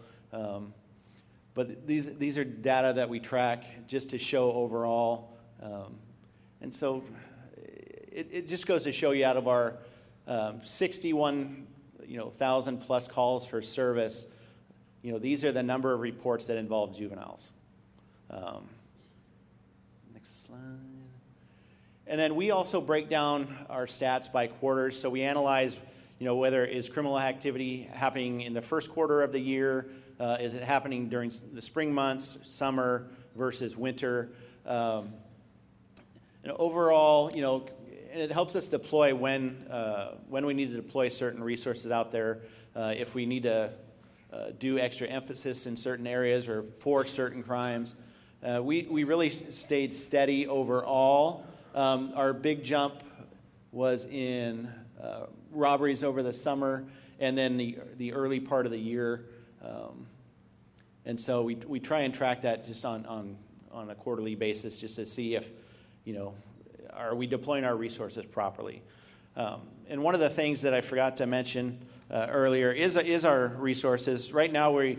Speaker 6: But these are data that we track just to show overall. And so it just goes to show you, out of our 61,000 plus calls for service, these are the number of reports that involve juveniles. Next slide. And then we also break down our stats by quarters. So we analyze, whether is criminal activity happening in the first quarter of the year, is it happening during the spring months, summer versus winter, and overall, and it helps us deploy when we need to deploy certain resources out there, if we need to do extra emphasis in certain areas or for certain crimes. We really stayed steady overall. Our big jump was in robberies over the summer and then the early part of the year. And so we try and track that just on a quarterly basis, just to see if, are we deploying our resources properly. And one of the things that I forgot to mention earlier is our resources. Right now we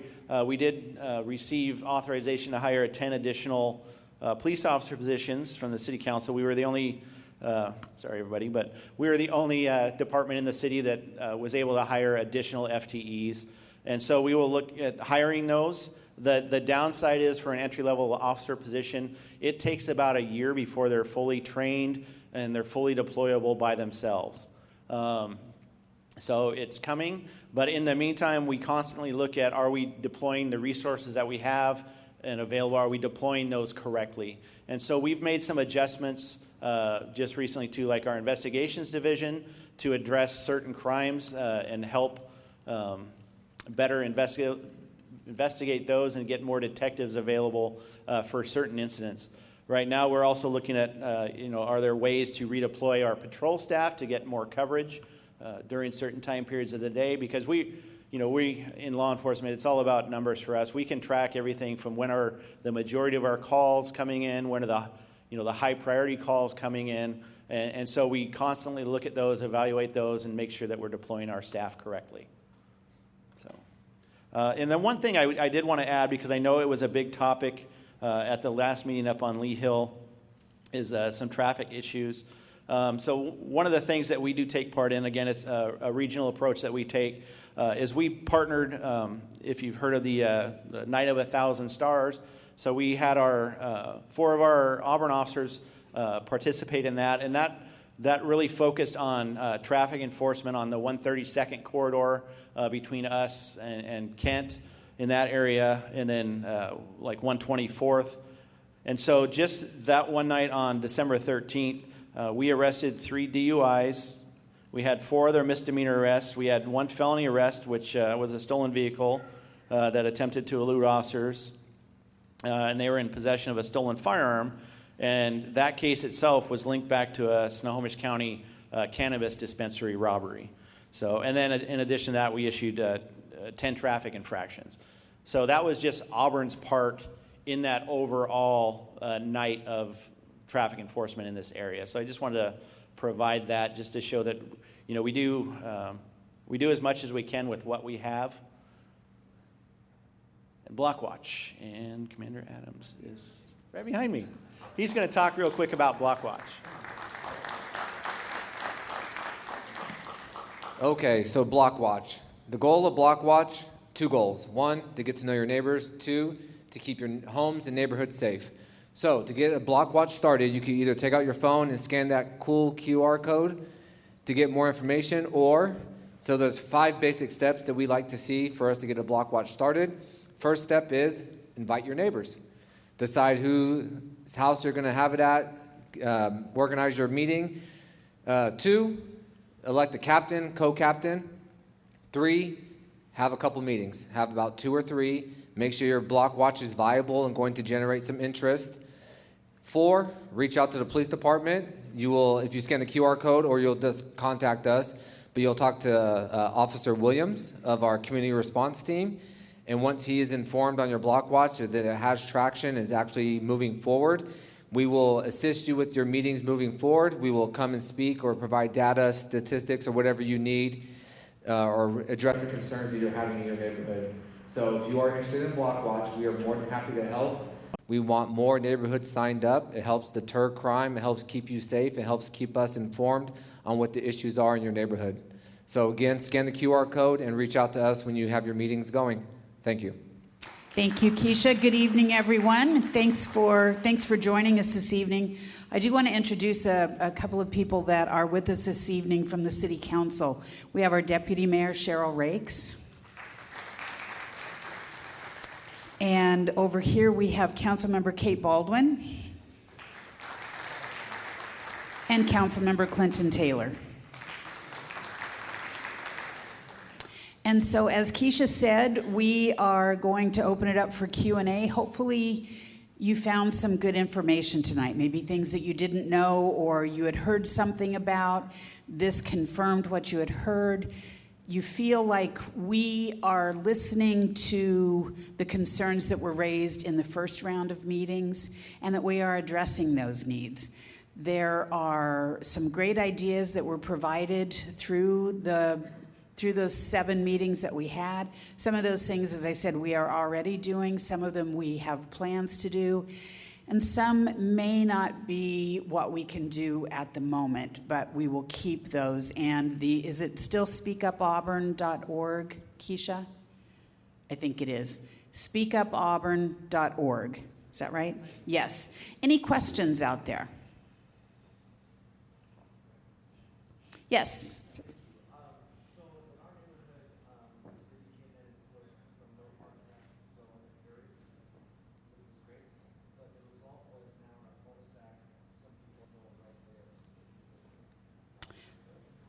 Speaker 6: did receive authorization to hire 10 additional police officer positions from the city council. We were the only, sorry everybody, but we were the only department in the city that was able to hire additional FTEs. And so we will look at hiring those. The downside is, for an entry-level officer position, it takes about a year before they're fully trained and they're fully deployable by themselves. So it's coming, but in the meantime, we constantly look at, are we deploying the resources that we have and available? Are we deploying those correctly? And so we've made some adjustments just recently to, like, our investigations division to address certain crimes and help better investigate those and get more detectives available for certain incidents. Right now, we're also looking at, are there ways to redeploy our patrol staff to get more coverage during certain time periods of the day? Because we in law enforcement, it's all about numbers for us. We can track everything from when are the majority of our calls coming in, when are the high priority calls coming in, and so we constantly look at those, evaluate those, and make sure that we're deploying our staff correctly. And then one thing I did want to add, because I know it was a big topic at the last meeting up on Lee Hill, is some traffic issues. So one of the things that we do take part in, again, it's a regional approach that we take, is we partnered, if you've heard of the Night of 1,000 Stars. So we had 4 of our Auburn officers participate in that, and that really focused on traffic enforcement on the 132nd corridor between us and Kent in that area, and then like 124th. And so just that one night on December 13th, we arrested 3 DUIs. We had 4 other misdemeanor arrests. We had 1 felony arrest, which was a stolen vehicle that attempted to elude officers, and they were in possession of a stolen firearm. And that case itself was linked back to a Snohomish County cannabis dispensary robbery. So, and then in addition to that, we issued 10 traffic infractions. So that was just Auburn's part in that overall night of traffic enforcement in this area. So I just wanted to provide that just to show that, we do as much as we can with what we have. And Blockwatch, and Commander Adams is right behind me. He's going to talk real quick about Blockwatch.
Speaker 7: Okay, so Blockwatch. The goal of Blockwatch, 2 goals. 1, to get to know your neighbors. 2, to keep your homes and neighborhoods safe. So to get a Blockwatch started, you can either take out your phone and scan that cool QR code to get more information, or, so there's 5 basic steps that we like to see for us to get a Blockwatch started. First step is invite your neighbors. Decide whose house you're going to have it at. Organize your meeting. 2, elect a captain, co-captain. 3, have a couple meetings. Have about 2 or 3. Make sure your Blockwatch is viable and going to generate some interest. 4, reach out to the police department. You will, if you scan the QR code, or you'll just contact us, but you'll talk to Officer Williams of our community response team. And once he is informed on your Blockwatch that it has traction, is actually moving forward, We will assist you with your meetings moving forward. We will come and speak or provide data, statistics, or whatever you need, or address the concerns that you're having in your neighborhood. So if you are interested in Block Watch, we are more than happy to help. We want more neighborhoods signed up. It helps deter crime. It helps keep you safe. It helps keep us informed on what the issues are in your neighborhood. So again, scan the QR code and reach out to us when you have your meetings going. Thank you.
Speaker 8: Thank you, Keisha. Good evening, everyone. Thanks for joining us this evening. I do want to introduce a couple of people that are with us this evening from the City Council. We have our Deputy Mayor, Cheryl Rakes. And over here we have Councilmember Kate Baldwin and Councilmember Clinton Taylor. And so, as Keisha said, we are going to open it up for Q&A. Hopefully, you found some good information tonight, maybe things that you didn't know or you had heard something about. This confirmed what you had heard. You feel like we are listening to the concerns that were raised in the first round of meetings and that we are addressing those needs. There are some great ideas that were provided through those 7 meetings that we had. Some of those things, as I said, we are already doing. Some of them we have plans to do. And some may not be what we can do at the moment, but we will keep those. And is it still speakupauburn.org, Keisha? I think it is. Speakupauburn.org. Is that right? Yes. Any questions out there? Yes.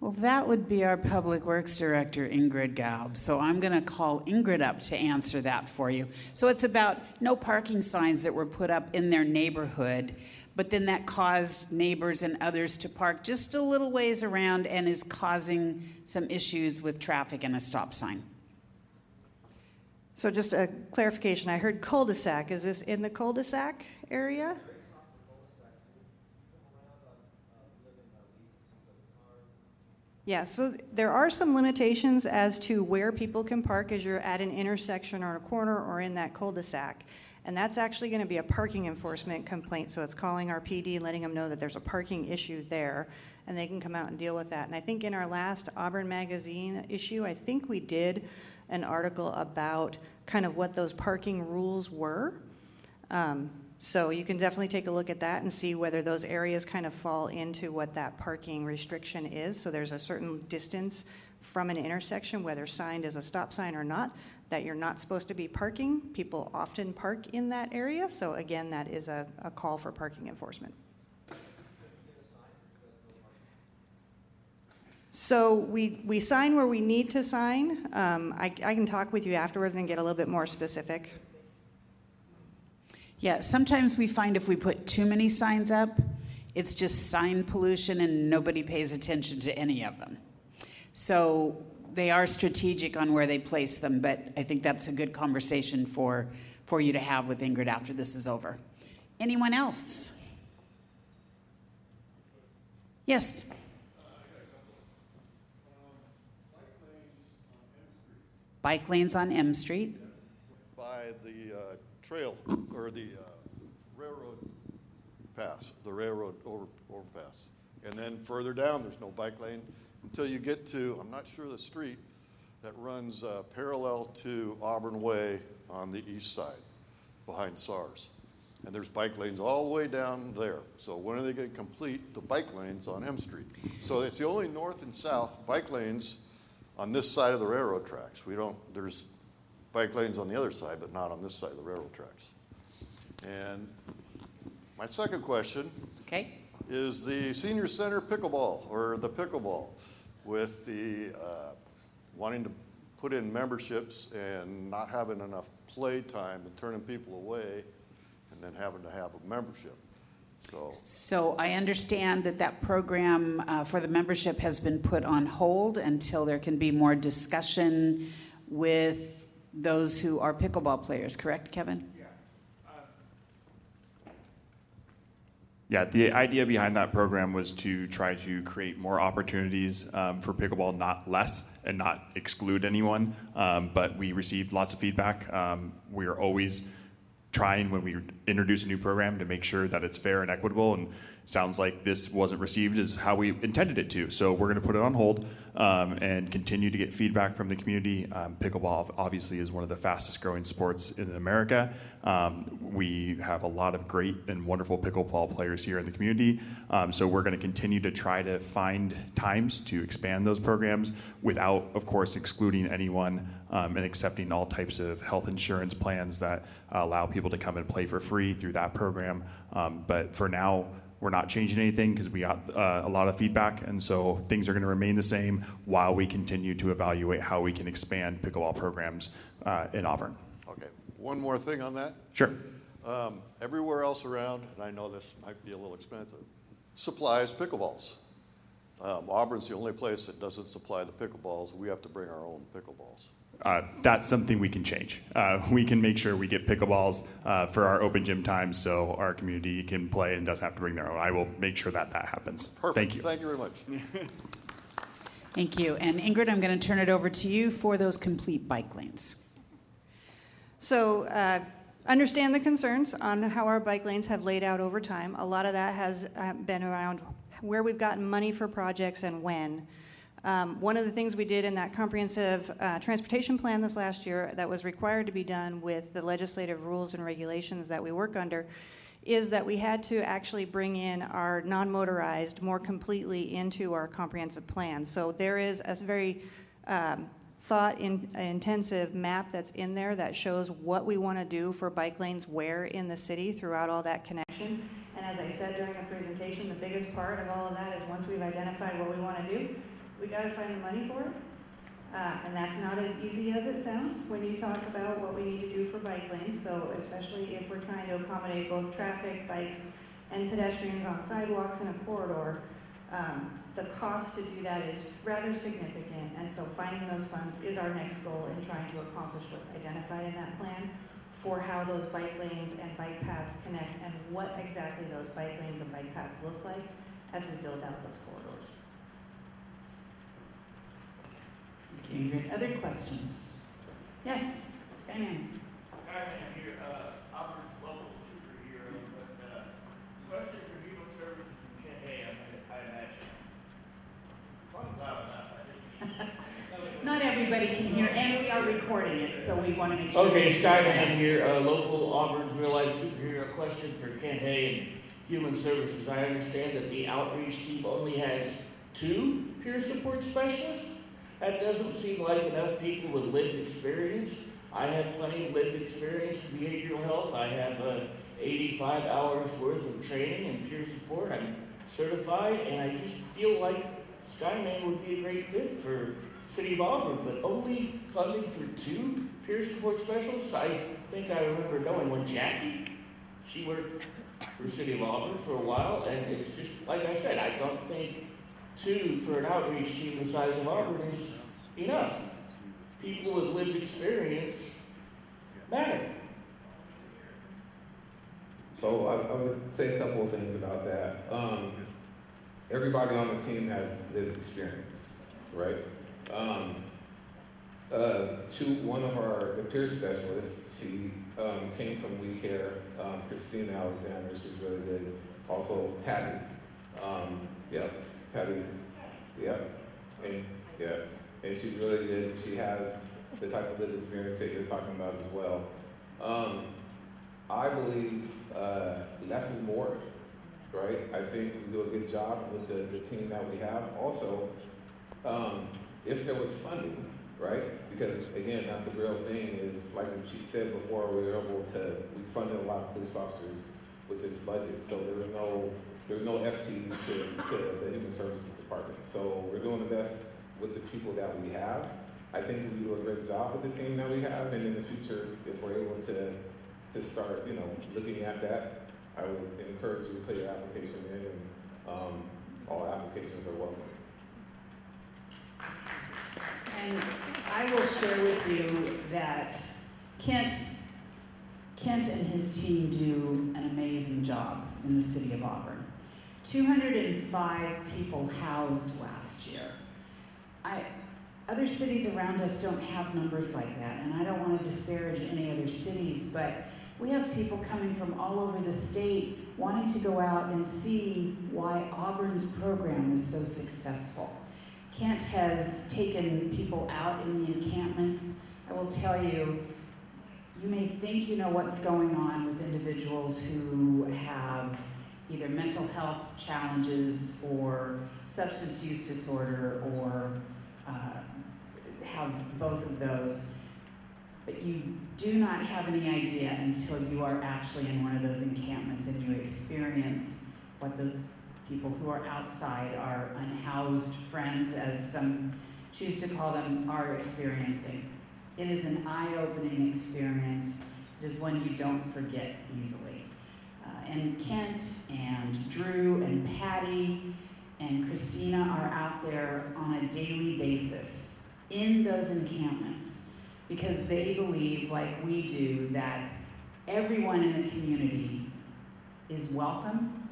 Speaker 8: Well, that would be our Public Works Director, Ingrid Gaub. So I'm going to call Ingrid up to answer that for you. So it's about no parking signs that were put up in their neighborhood, but then that caused neighbors and others to park just a little ways around and is causing some issues with traffic and a stop sign.
Speaker 4: So just a clarification, I heard cul-de-sac. Is this in the cul-de-sac area? Yeah, so there are some limitations as to where people can park as you're at an intersection or a corner or in that cul-de-sac. And that's actually going to be a parking enforcement complaint. So it's calling our PD, letting them know that there's a parking issue there, and they can come out and deal with that. And I think in our last Auburn Magazine issue, I think we did an article about kind of what those parking rules were. So you can definitely take a look at that and see whether those areas kind of fall into what that parking restriction is. So there's a certain distance from an intersection, whether signed as a stop sign or not, that you're not supposed to be parking. People often park in that area. So again, that is a call for parking enforcement. So we sign where we need to sign. I can talk with you afterwards and get a little bit more specific.
Speaker 8: Yeah, sometimes we find if we put too many signs up, it's just sign pollution and nobody pays attention to any of them. So they are strategic on where they place them, but I think that's a good conversation for you to have with Ingrid after this is over. Anyone else? Yes. Bike lanes on M Street.
Speaker 9: By the trail or the railroad pass, the railroad overpass. And then further down, there's no bike lane until you get to, I'm not sure the street, that runs parallel to Auburn Way on the east side, behind SARS. And there's bike lanes all the way down there. So when are they going to complete the bike lanes on M Street? So it's the only north and south bike lanes on this side of the railroad tracks. There's bike lanes on the other side, but not on this side of the railroad tracks. And my second question is the senior center pickleball, or the pickleball, with the wanting to put in memberships and not having enough play time and turning people away, and then having to have a membership.
Speaker 8: So I understand that program for the membership has been put on hold until there can be more discussion with those who are pickleball players, correct, Kevin?
Speaker 3: Yeah. Yeah, the idea behind that program was to try to create more opportunities for pickleball, not less, and not exclude anyone. But we received lots of feedback. We are always trying, when we introduce a new program, to make sure that it's fair and equitable, and sounds like this wasn't received as how we intended it to. So we're going to put it on hold and continue to get feedback from the community. Pickleball obviously is one of the fastest growing sports in America. We have a lot of great and wonderful pickleball players here in the community. So we're going to continue to try to find times to expand those programs without, of course, excluding anyone and accepting all types of health insurance plans that allow people to come and play for free through that program. But for now, we're not changing anything because we got a lot of feedback, and so things are going to remain the same while we continue to evaluate how we can expand pickleball programs in Auburn.
Speaker 9: Okay, one more thing on that.
Speaker 3: Sure.
Speaker 9: Everywhere else around, and I know this might be a little expensive, supplies pickleballs. Auburn's the only place that doesn't supply the pickleballs. We have to bring our own pickleballs.
Speaker 3: That's something we can change. We can make sure we get pickleballs for our open gym times so our community can play and doesn't have to bring their own. I will make sure that happens.
Speaker 9: Perfect.
Speaker 3: Thank you.
Speaker 9: Thank you very much.
Speaker 8: Thank you. And Ingrid, I'm going to turn it over to you for those complete bike lanes.
Speaker 4: So understand the concerns on how our bike lanes have laid out over time. A lot of that has been around where we've gotten money for projects and when. One of the things we did in that comprehensive transportation plan this last year that was required to be done with the legislative rules and regulations that we work under is that we had to actually bring in our non-motorized more completely into our comprehensive plan. So there is a very thought-intensive map that's in there that shows what we want to do for bike lanes where in the city throughout all that connection. And as I said during the presentation, the biggest part of all of that is once we've identified what we want to do, we got to find the money for it. And that's not as easy as it sounds when you talk about what we need to do for bike lanes. So especially if we're trying to accommodate both traffic, bikes, and pedestrians on sidewalks in a corridor, the cost to do that is rather significant. And so finding those funds is our next goal in trying to accomplish what's identified in that plan for how those bike lanes and bike paths connect and what exactly those bike lanes and bike paths look like as we build out those corridors.
Speaker 8: Ingrid, other questions? Yes, Skyman.
Speaker 10: Skyman here, Auburn's local superhero, but question for Human Services from Ken Hay, I imagine. Probably loud enough, I think.
Speaker 8: Not everybody can hear, and we are recording it, so we want to make sure.
Speaker 10: Okay, Skyman here, local Auburn's real life superhero. Question for Ken Hay and Human Services. I understand that the outreach team only has 2 peer support specialists. That doesn't seem like enough people with lived experience. I have plenty of lived experience in behavioral health. I have 85 hours worth of training in peer support. I'm certified, and I just feel like Skyman would be a great fit for City of Auburn, but only funding for 2 peer support specialists? I think I remember knowing when Jackie, she worked for City of Auburn for a while, and it's just, like I said, I don't think 2 for an outreach team the size of Auburn is enough. People with lived experience matter.
Speaker 5: So I would say a couple of things about that. Everybody on the team has lived experience, right? One of the peer specialists, she came from We Care, Christina Alexander, she's really good. Also Patty, Patty, and yes, and she's really good. She has the type of lived experience that you're talking about as well. I believe less is more, right? I think we do a good job with the team that we have. Also, if there was funding, right? Because again, that's a real thing, is like the chief said before, we funded a lot of police officers with this budget, so there was no FT to the Human Services Department. So we're doing the best with the people that we have. I think we do a great job with the team that we have, and in the future, if we're able to start, looking at that, I would encourage you to put your application in, and all applications are welcome.
Speaker 8: And I will share with you that Kent and his team do an amazing job in the city of Auburn. 205 people housed last year. Other cities around us don't have numbers like that, and I don't want to disparage any other cities, but we have people coming from all over the state wanting to go out and see why Auburn's program is so successful. Kent has taken people out in the encampments. I will tell you, you may think you know what's going on with individuals who have either mental health challenges or substance use disorder or have both of those, but you do not have any idea until you are actually in one of those encampments and you experience what those people who are outside, our unhoused friends, as some choose to call them, are experiencing. It is an eye-opening experience. It is one you don't forget easily. And Kent and Drew and Patty and Christina are out there on a daily basis in those encampments because they believe, like we do, that everyone in the community is welcome.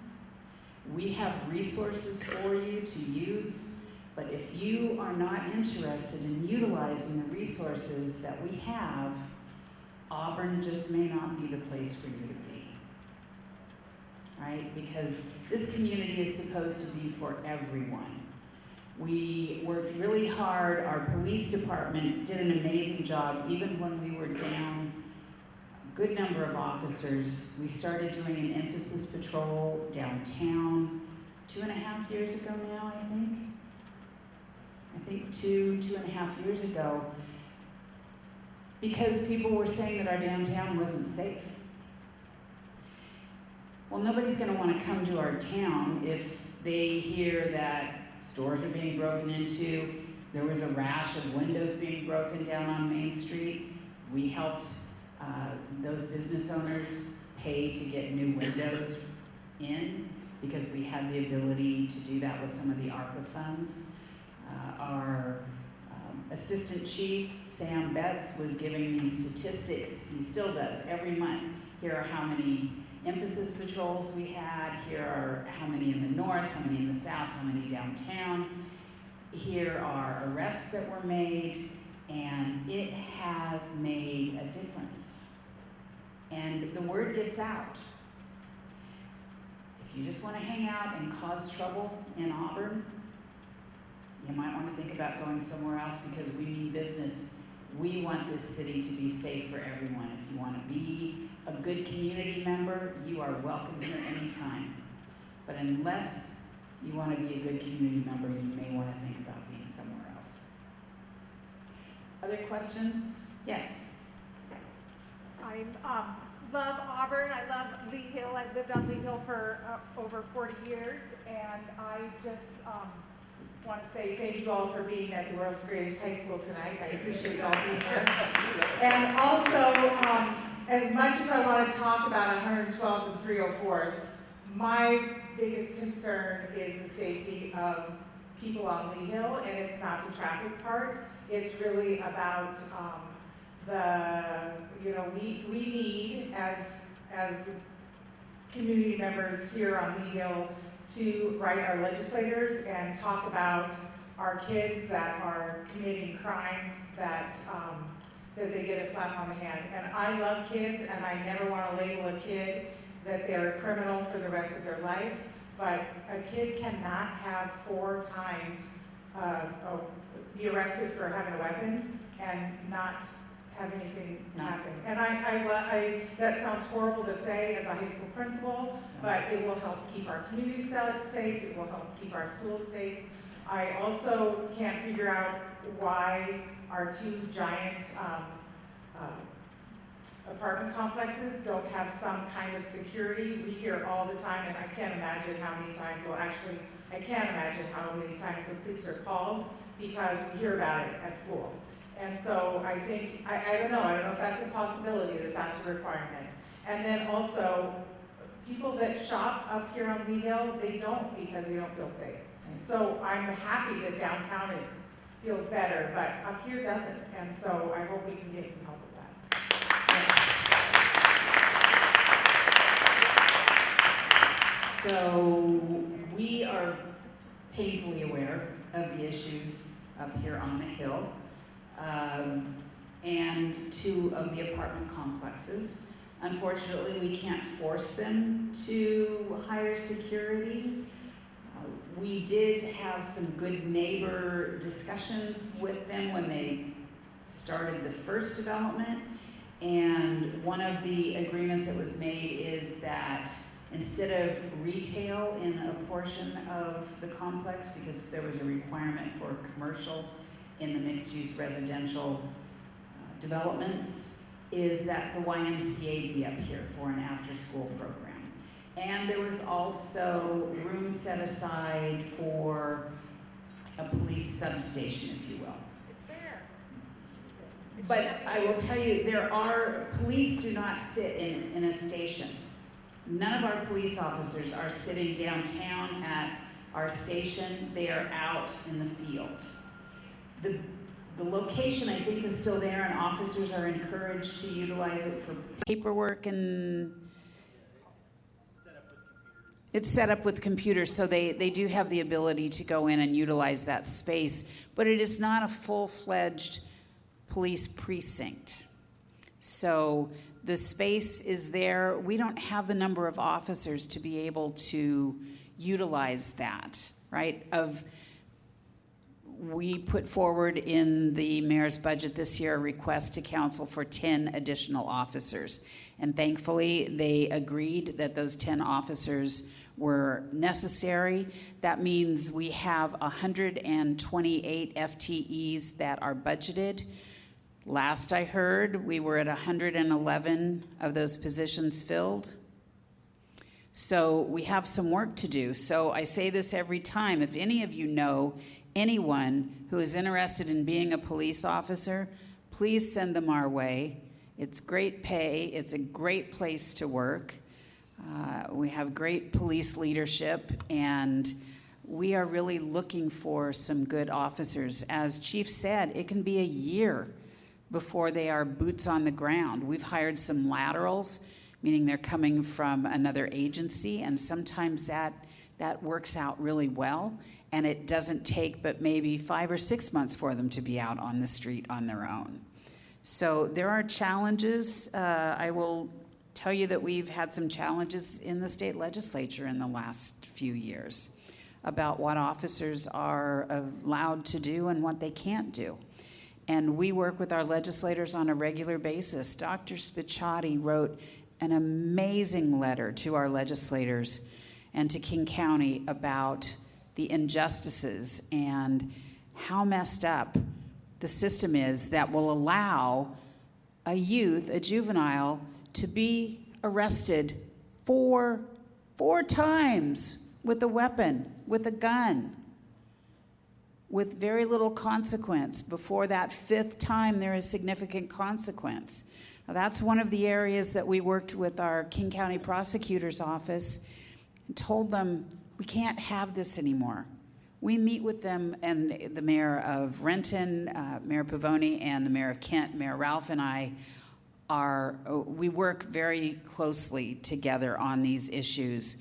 Speaker 8: We have resources for you to use, but if you are not interested in utilizing the resources that we have, Auburn just may not be the place for you to be. Right? Because this community is supposed to be for everyone. We worked really hard. Our police department did an amazing job, even when we were down a good number of officers. We started doing an emphasis patrol downtown 2.5 years ago now, I think. I think 2.5 years ago, because people were saying that our downtown wasn't safe. Well, nobody's going to want to come to our town if they hear that stores are being broken into. There was a rash of windows being broken down on Main Street. We helped those business owners pay to get new windows in because we had the ability to do that with some of the ARPA funds. Our assistant chief, Sam Betts, was giving me statistics. He still does every month. Here are how many emphasis patrols we had. Here are how many in the north, how many in the south, how many downtown. Here are arrests that were made, and it has made a difference. And the word gets out. If you just want to hang out and cause trouble in Auburn, you might want to think about going somewhere else because we mean business. We want this city to be safe for everyone. If you want to be a good community member, you are welcome here anytime. But unless you want to be a good community member, you may want to think about being somewhere else. Other questions? Yes.
Speaker 11: I love Auburn. I love Lee Hill. I've lived on Lee Hill for over 40 years, and I just want to say thank you all for being at the world's greatest high school tonight. I appreciate you all being here. And also, as much as I want to talk about 112th and 304th, my biggest concern is the safety of people on Lee Hill, and it's not the traffic part. It's really about we need as community members here on Lee Hill to write our legislators and talk about our kids that are committing crimes that they get a slap on the hand. And I love kids, and I never want to label a kid that they're a criminal for the rest of their life, but a kid cannot have 4 times be arrested for having a weapon and not have anything happen. And that sounds horrible to say as a high school principal, but it will help keep our community safe, it will help keep our schools safe. I also can't figure out why our 2 giant apartment complexes don't have some kind of security. We hear all the time, and I can't imagine how many times, I can't imagine how many times the police are called because we hear about it at school. And so I think, I don't know if that's a possibility, that that's a requirement. And then also, people that shop up here on Lee Hill, they don't because they don't feel safe. So I'm happy that downtown feels better, but up here doesn't. And so I hope we can get some help with that.
Speaker 8: So we are painfully aware of the issues up here on the hill, and 2 of the apartment complexes. Unfortunately, we can't force them to hire security. We did have some good neighbor discussions with them when they started the first development, and one of the agreements that was made is that instead of retail in a portion of the complex, because there was a requirement for commercial in the mixed-use residential developments, is that the YMCA be up here for an after-school program. And there was also room set aside for a police substation, if you will. But I will tell you, police do not sit in a station. None of our police officers are sitting downtown at our station. They are out in the field. The location, I think, is still there, and officers are encouraged to utilize it for paperwork, and it's set up with computers, so they do have the ability to go in and utilize that space, but it is not a full-fledged police precinct. So the space is there. We don't have the number of officers to be able to utilize that, right? We put forward in the mayor's budget this year a request to council for 10 additional officers. And thankfully, they agreed that those 10 officers were necessary. That means we have 128 FTEs that are budgeted. Last I heard, we were at 111 of those positions filled. So we have some work to do. So I say this every time. If any of you know anyone who is interested in being a police officer, please send them our way. It's great pay. It's a great place to work. We have great police leadership, and we are really looking for some good officers. As Chief said, it can be a year before they are boots on the ground. We've hired some laterals, meaning they're coming from another agency, and sometimes that works out really well, and it doesn't take but maybe 5 or 6 months for them to be out on the street on their own. So there are challenges. I will tell you that we've had some challenges in the state legislature in the last few years about what officers are allowed to do and what they can't do. And we work with our legislators on a regular basis. Dr. Spiciotti wrote an amazing letter to our legislators and to King County about the injustices and how messed up the system is that will allow a youth, a juvenile, to be arrested four times with a weapon, with a gun, with very little consequence. Before that 5th time, there is significant consequence. Now, that's one of the areas that we worked with our King County Prosecutor's Office and told them, we can't have this anymore. We meet with them, and the mayor of Renton, Mayor Pavoni, and the mayor of Kent, Mayor Ralph, and I we work very closely together on these issues.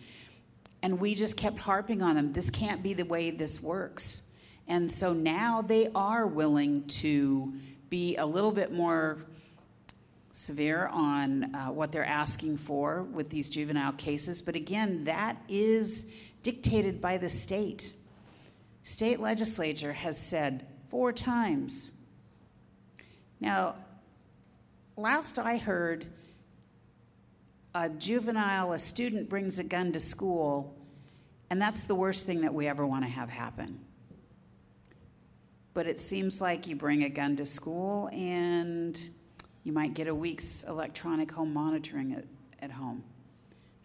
Speaker 8: And we just kept harping on them. This can't be the way this works. And so now they are willing to be a little bit more severe on what they're asking for with these juvenile cases. But again, that is dictated by the state. State legislature has said 4 times. Now, last I heard, a student brings a gun to school, and that's the worst thing that we ever want to have happen. But it seems like you bring a gun to school and you might get a week's electronic home monitoring at home.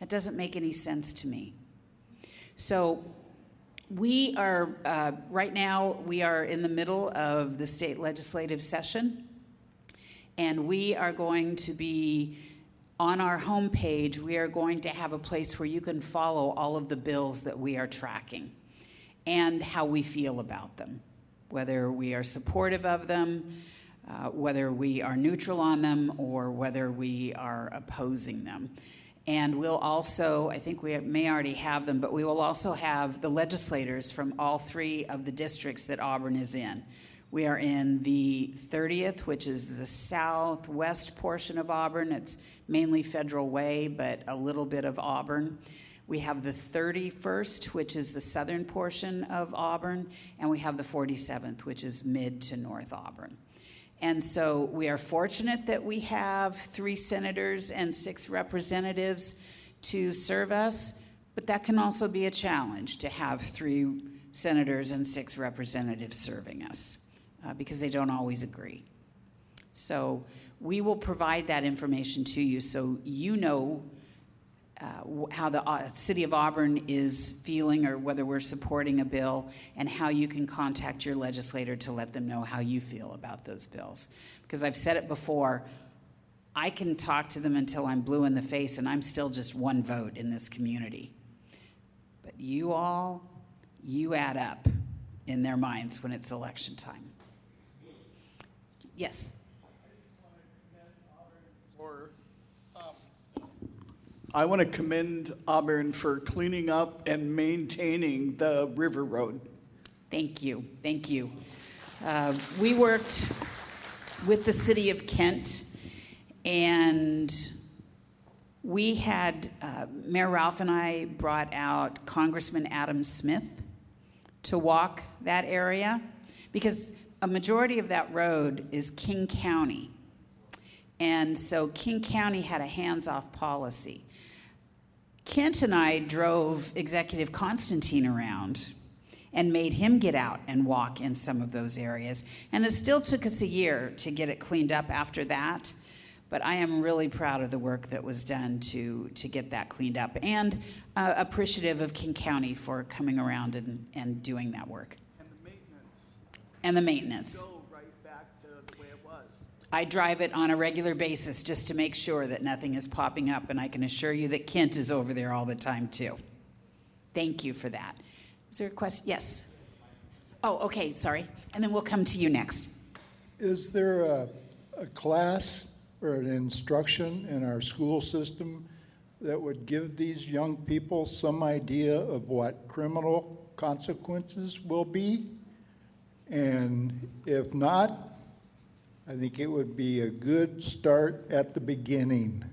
Speaker 8: That doesn't make any sense to me. So we are, right now, we are in the middle of the state legislative session, and we are going to be, on our homepage, we are going to have a place where you can follow all of the bills that we are tracking and how we feel about them, whether we are supportive of them, whether we are neutral on them, or whether we are opposing them. And we'll also, I think we may already have them, but we will also have the legislators from all 3 of the districts that Auburn is in. We are in the 30th, which is the southwest portion of Auburn. It's mainly Federal Way, but a little bit of Auburn. We have the 31st, which is the southern portion of Auburn, and we have the 47th, which is mid to north Auburn. And so we are fortunate that we have 3 senators and 6 representatives to serve us, but that can also be a challenge to have 3 senators and 6 representatives serving us because they don't always agree. So we will provide that information to you so you know how the City of Auburn is feeling or whether we're supporting a bill, and how you can contact your legislator to let them know how you feel about those bills. Because I've said it before, I can talk to them until I'm blue in the face and I'm still just one vote in this community. But you all, you add up in their minds when it's election time. Yes?
Speaker 12: I want to commend Auburn for cleaning up and maintaining the River Road.
Speaker 8: Thank you. Thank you. We worked with the city of Kent, and we had, Mayor Ralph and I brought out Congressman Adam Smith to walk that area because a majority of that road is King County. And so King County had a hands-off policy. Kent and I drove Executive Constantine around and made him get out and walk in some of those areas. And it still took us a year to get it cleaned up after that. But I am really proud of the work that was done to get that cleaned up, and appreciative of King County for coming around and doing that work.
Speaker 12: And the maintenance.
Speaker 8: And the maintenance.
Speaker 12: Go right back to the way it was.
Speaker 8: I drive it on a regular basis just to make sure that nothing is popping up, and I can assure you that Kent is over there all the time too. Thank you for that. Is there a question? Yes. Oh, okay, sorry. And then we'll come to you next.
Speaker 13: Is there a class or an instruction in our school system that would give these young people some idea of what criminal consequences will be? And if not, I think it would be a good start at the beginning.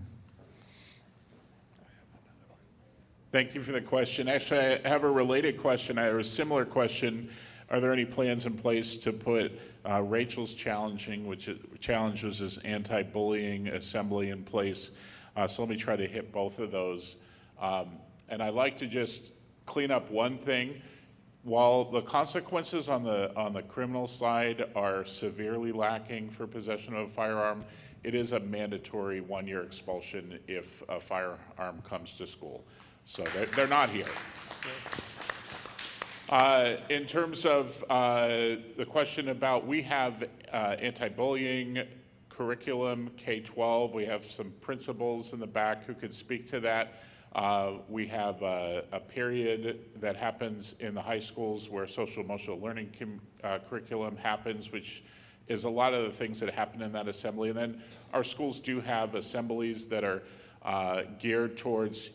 Speaker 2: Thank you for the question. Actually, I have a related question. I have a similar question. Are there any plans in place to put Rachel's challenge, which was this anti-bullying assembly in place? So let me try to hit both of those. And I'd like to just clean up one thing. While the consequences on the criminal side are severely lacking for possession of a firearm, it is a mandatory 1-year expulsion if a firearm comes to school. So they're not here. In terms of the question about, we have anti-bullying curriculum, K-12. We have some principals in the back who could speak to that. We have a period that happens in the high schools where social emotional learning curriculum happens, which is a lot of the things that happen in that assembly. And then our schools do have assemblies that are geared towards,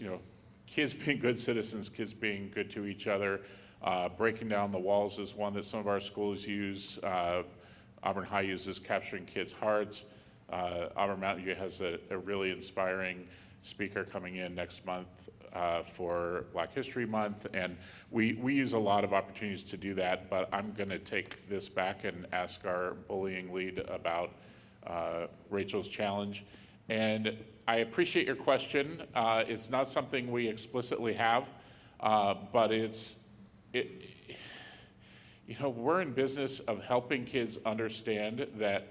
Speaker 2: kids being good citizens, kids being good to each other. Breaking down the walls is one that some of our schools use. Auburn High uses Capturing Kids' Hearts. Auburn Mountainview has a really inspiring speaker coming in next month for Black History Month, and we use a lot of opportunities to do that, but I'm going to take this back and ask our bullying lead about Rachel's challenge. And I appreciate your question. It's not something we explicitly have, but we're in business of helping kids understand that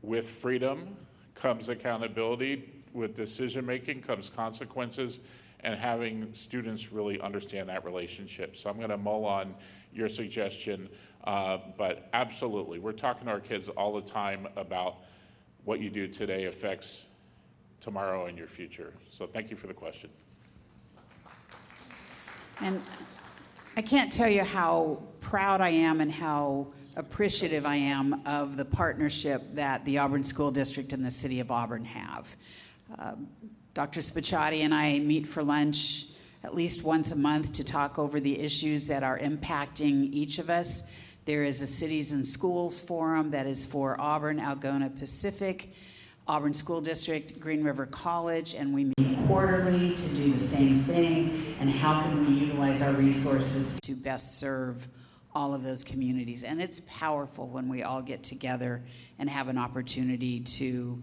Speaker 2: with freedom comes accountability, with decision making comes consequences, and having students really understand that relationship. So I'm going to mull on your suggestion, but absolutely, we're talking to our kids all the time about what you do today affects tomorrow and your future. So thank you for the question.
Speaker 8: And I can't tell you how proud I am and how appreciative I am of the partnership that the Auburn School District and the City of Auburn have. Dr. Spiciotti and I meet for lunch at least once a month to talk over the issues that are impacting each of us. There is a Cities and Schools Forum that is for Auburn, Algona Pacific, Auburn School District, Green River College, and we meet quarterly to do the same thing, and how can we utilize our resources to best serve all of those communities. And it's powerful when we all get together and have an opportunity to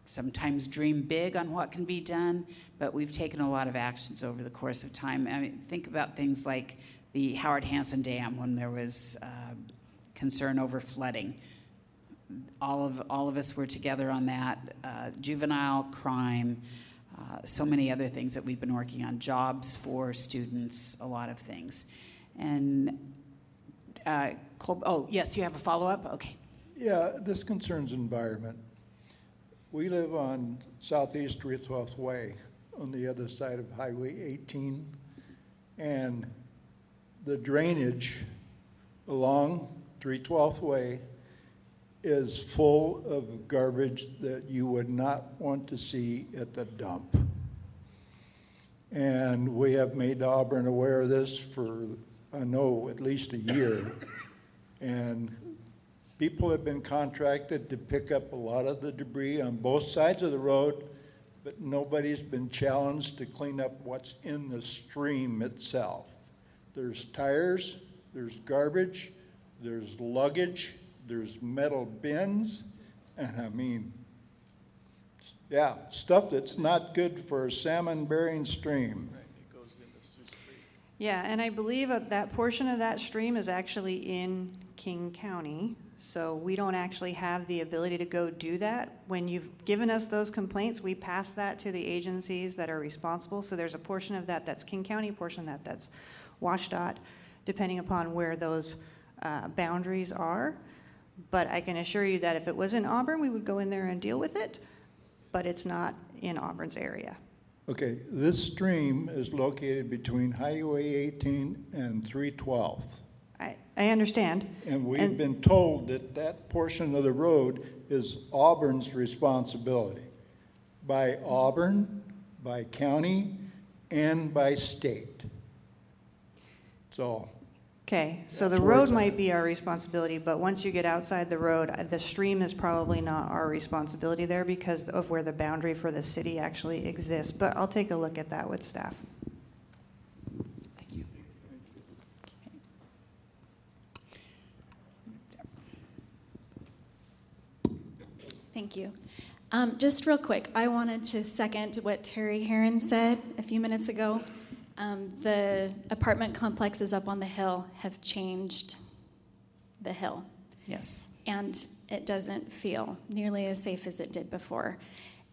Speaker 8: sometimes dream big on what can be done, but we've taken a lot of actions over the course of time. I mean, think about things like the Howard Hansen Dam when there was concern over flooding. All of us were together on that. Juvenile crime, so many other things that we've been working on. Jobs for students, a lot of things. And yes, you have a follow-up? Okay.
Speaker 13: Yeah, this concerns environment. We live on Southeast 312th Way on the other side of Highway 18, and the drainage along 312th Way is full of garbage that you would not want to see at the dump. And we have made Auburn aware of this for, I know, at least a year. And people have been contracted to pick up a lot of the debris on both sides of the road, but nobody's been challenged to clean up what's in the stream itself. There's tires, there's garbage, there's luggage, there's metal bins, and I mean, yeah, stuff that's not good for a salmon-bearing stream.
Speaker 4: Yeah, and I believe that portion of that stream is actually in King County, so we don't actually have the ability to go do that. When you've given us those complaints, we pass that to the agencies that are responsible. So there's a portion of that that's King County, a portion of that that's WashDOT, depending upon where those boundaries are. But I can assure you that if it was in Auburn, we would go in there and deal with it, but it's not in Auburn's area.
Speaker 13: Okay, this stream is located between Highway 18 and 312th.
Speaker 4: I understand.
Speaker 13: And we've been told that that portion of the road is Auburn's responsibility by Auburn, by county, and by state. So.
Speaker 4: Okay, so the road might be our responsibility, but once you get outside the road, the stream is probably not our responsibility there because of where the boundary for the city actually exists. But I'll take a look at that with staff.
Speaker 8: Thank you.
Speaker 14: Thank you. Just real quick, I wanted to second what Terry Herron said a few minutes ago. The apartment complexes up on the hill have changed the hill.
Speaker 8: Yes.
Speaker 14: And it doesn't feel nearly as safe as it did before.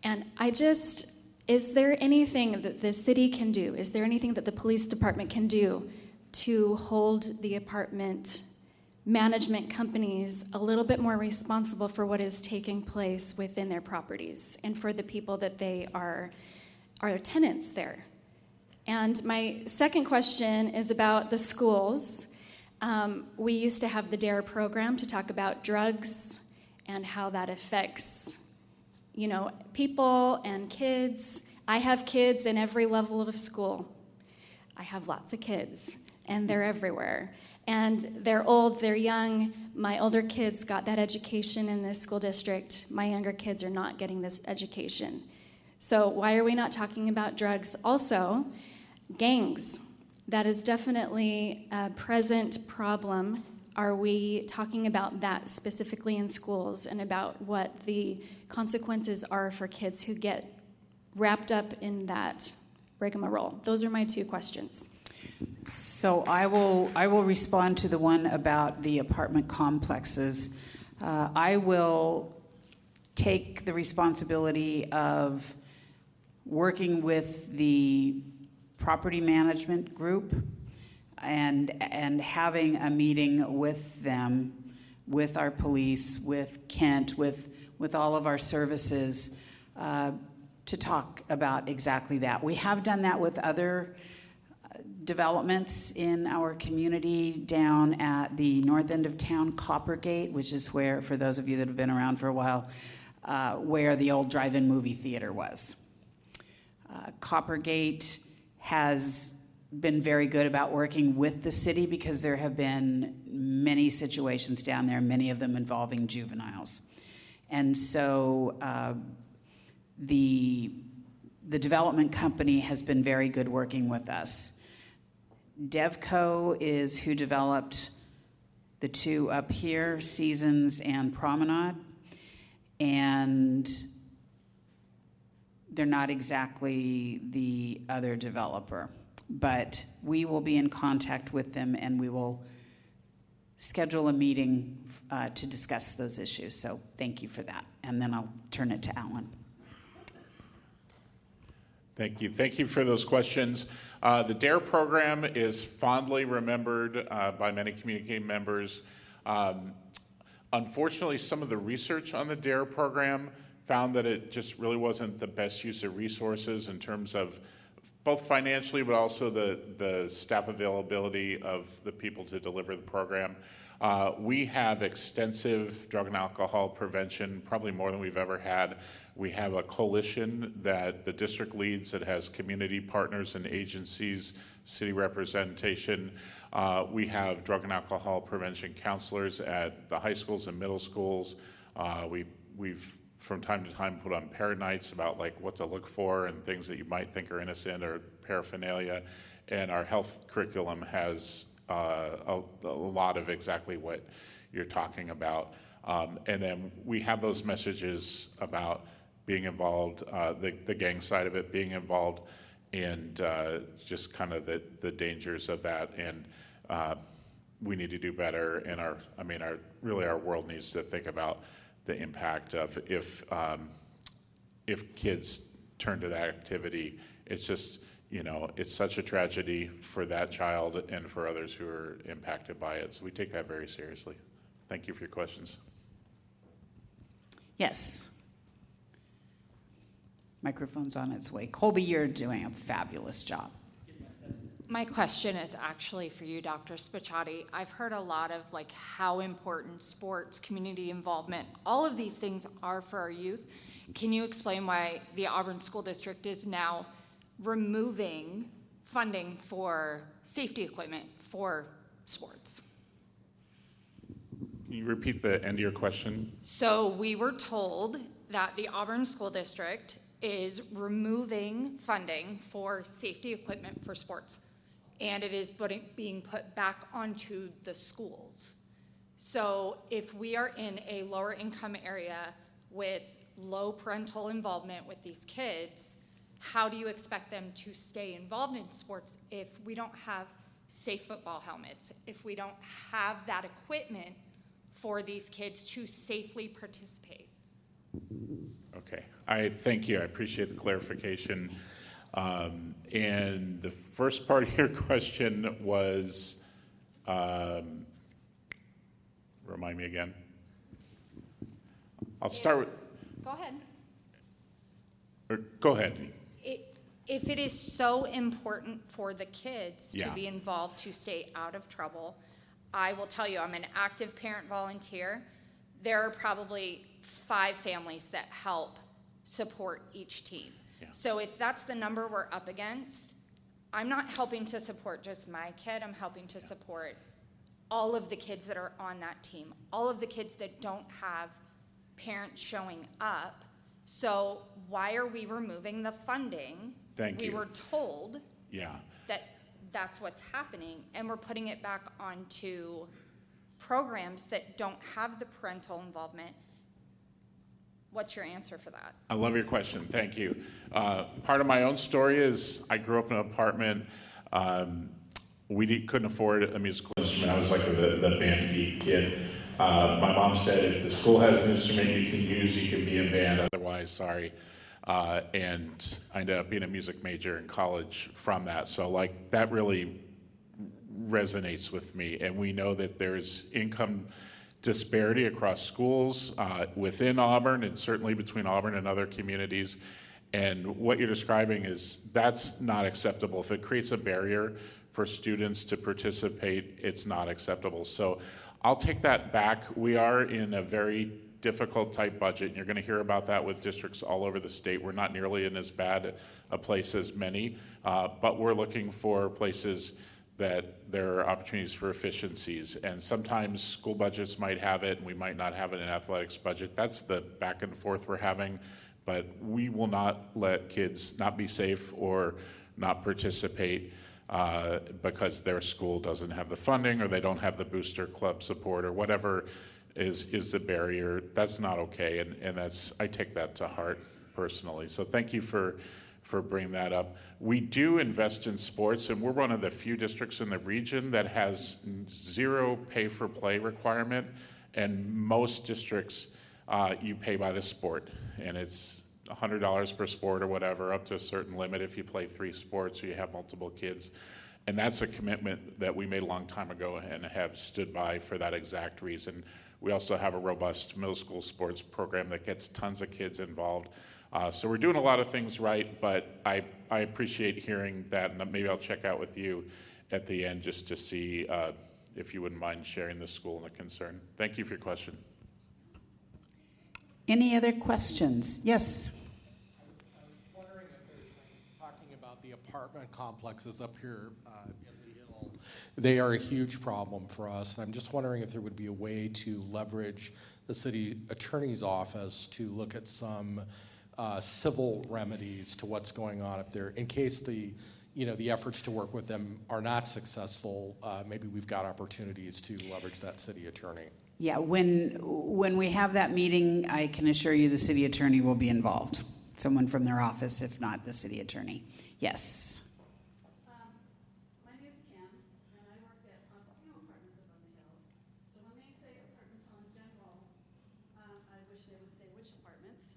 Speaker 14: And is there anything that the city can do? Is there anything that the police department can do to hold the apartment management companies a little bit more responsible for what is taking place within their properties and for the people that they are tenants there? And my second question is about the schools. We used to have the DARE program to talk about drugs and how that affects, people and kids. I have kids in every level of school. I have lots of kids, and they're everywhere. And they're old, they're young. My older kids got that education in this school district. My younger kids are not getting this education. So why are we not talking about drugs? Also, gangs. That is definitely a present problem. Are we talking about that specifically in schools and about what the consequences are for kids who get wrapped up in that rigmarole? Those are my two questions.
Speaker 8: So I will respond to the one about the apartment complexes. I will take the responsibility of working with the property management group and having a meeting with them, with our police, with Kent, with all of our services to talk about exactly that. We have done that with other developments in our community down at the north end of town, Coppergate, which is where, for those of you that have been around for a while, where the old drive-in movie theater was. Coppergate has been very good about working with the city because there have been many situations down there, many of them involving juveniles. And so the development company has been very good working with us. Devco is who developed the two up here, Seasons and Promenade. And they're not exactly the other developer. But we will be in contact with them and we will schedule a meeting to discuss those issues. So thank you for that. And then I'll turn it to Alan.
Speaker 2: Thank you. Thank you for those questions. The DARE program is fondly remembered by many community members. Unfortunately, some of the research on the DARE program found that it just really wasn't the best use of resources in terms of both financially, but also the staff availability of the people to deliver the program. We have extensive drug and alcohol prevention, probably more than we've ever had. We have a coalition that the district leads that has community partners and agencies, city representation. We have drug and alcohol prevention counselors at the high schools and middle schools. We've from time to time put on parent nights about like what to look for and things that you might think are innocent or paraphernalia. And our health curriculum has a lot of exactly what you're talking about. And then we have those messages about being involved, the gang side of it, being involved, and just kind of the dangers of that. And we need to do better. And our world needs to think about the impact of if kids turn to that activity. It's just, it's such a tragedy for that child and for others who are impacted by it. So we take that very seriously. Thank you for your questions.
Speaker 8: Yes. Microphone's on its way. Colby, you're doing a fabulous job.
Speaker 15: My question is actually for you, Dr. Spiciotti. I've heard a lot of how important sports, community involvement, all of these things are for our youth. Can you explain why the Auburn School District is now removing funding for safety equipment for sports?
Speaker 2: Can you repeat the end of your question?
Speaker 15: So we were told that the Auburn School District is removing funding for safety equipment for sports, and it is being put back onto the schools. So if we are in a lower income area with low parental involvement with these kids, how do you expect them to stay involved in sports if we don't have safe football helmets, if we don't have that equipment for these kids to safely participate?
Speaker 2: Okay, I thank you. I appreciate the clarification. And the first part of your question was, remind me again. I'll start with.
Speaker 15: Go ahead.
Speaker 2: Or go ahead.
Speaker 15: If it is so important for the kids to
Speaker 2: Yeah.
Speaker 15: be involved to stay out of trouble, I will tell you, I'm an active parent volunteer. There are probably 5 families that help support each team.
Speaker 2: Yeah.
Speaker 15: So if that's the number we're up against, I'm not helping to support just my kid, I'm helping to support all of the kids that are on that team, all of the kids that don't have parents showing up. So why are we removing the funding?
Speaker 2: Thank you.
Speaker 15: We were told
Speaker 2: Yeah.
Speaker 15: that that's what's happening, and we're putting it back onto programs that don't have the parental involvement. What's your answer for that?
Speaker 2: I love your question. Thank you. Part of my own story is I grew up in an apartment. We couldn't afford a musical instrument. I was like the band geek kid. My mom said, if the school has an instrument you can use, you can be in band. Otherwise, sorry. And I ended up being a music major in college from that. So that really resonates with me. And we know that there's income disparity across schools within Auburn and certainly between Auburn and other communities. And what you're describing that's not acceptable. If it creates a barrier for students to participate, it's not acceptable. So I'll take that back. We are in a very difficult type budget, and you're going to hear about that with districts all over the state. We're not nearly in as bad a place as many, but we're looking for places that there are opportunities for efficiencies. And sometimes school budgets might have it, and we might not have it in athletics budget. That's the back and forth we're having, but we will not let kids not be safe or not participate because their school doesn't have the funding or they don't have the booster club support or whatever is the barrier. That's not okay, and I take that to heart personally. So thank you for bringing that up. We do invest in sports, and we're one of the few districts in the region that has zero pay-for-play requirement, and most districts you pay by the sport, and it's $100 per sport or whatever, up to a certain limit if you play 3 sports or you have multiple kids. And that's a commitment that we made a long time ago and have stood by for that exact reason. We also have a robust middle school sports program that gets tons of kids involved. So we're doing a lot of things right, but I appreciate hearing that, and maybe I'll check out with you at the end just to see if you wouldn't mind sharing the school and the concern. Thank you for your question.
Speaker 8: Any other questions? Yes.
Speaker 16: I was wondering if there's talking about the apartment complexes up here in the hill. They are a huge problem for us, and I'm just wondering if there would be a way to leverage the city attorney's office to look at some civil remedies to what's going on up there in case the efforts to work with them are not successful. Maybe we've got opportunities to leverage that city attorney.
Speaker 8: Yeah, when we have that meeting, I can assure you the city attorney will be involved. Someone from their office, if not the city attorney. Yes.
Speaker 17: My name is Kim, and I work at Constantino Apartments up on the hill. So when they say apartments in general, I wish they would say which apartments.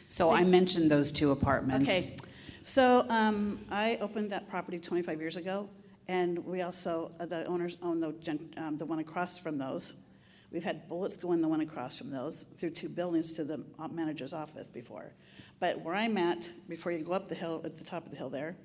Speaker 8: So I mentioned those 2 apartments.
Speaker 17: Okay. So I opened that property 25 years ago, and we also, the owners own the one across from those. We've had bullets go in the one across from those through 2 buildings to the manager's office before. But where I'm at, before you go up the hill, at the top of the hill there,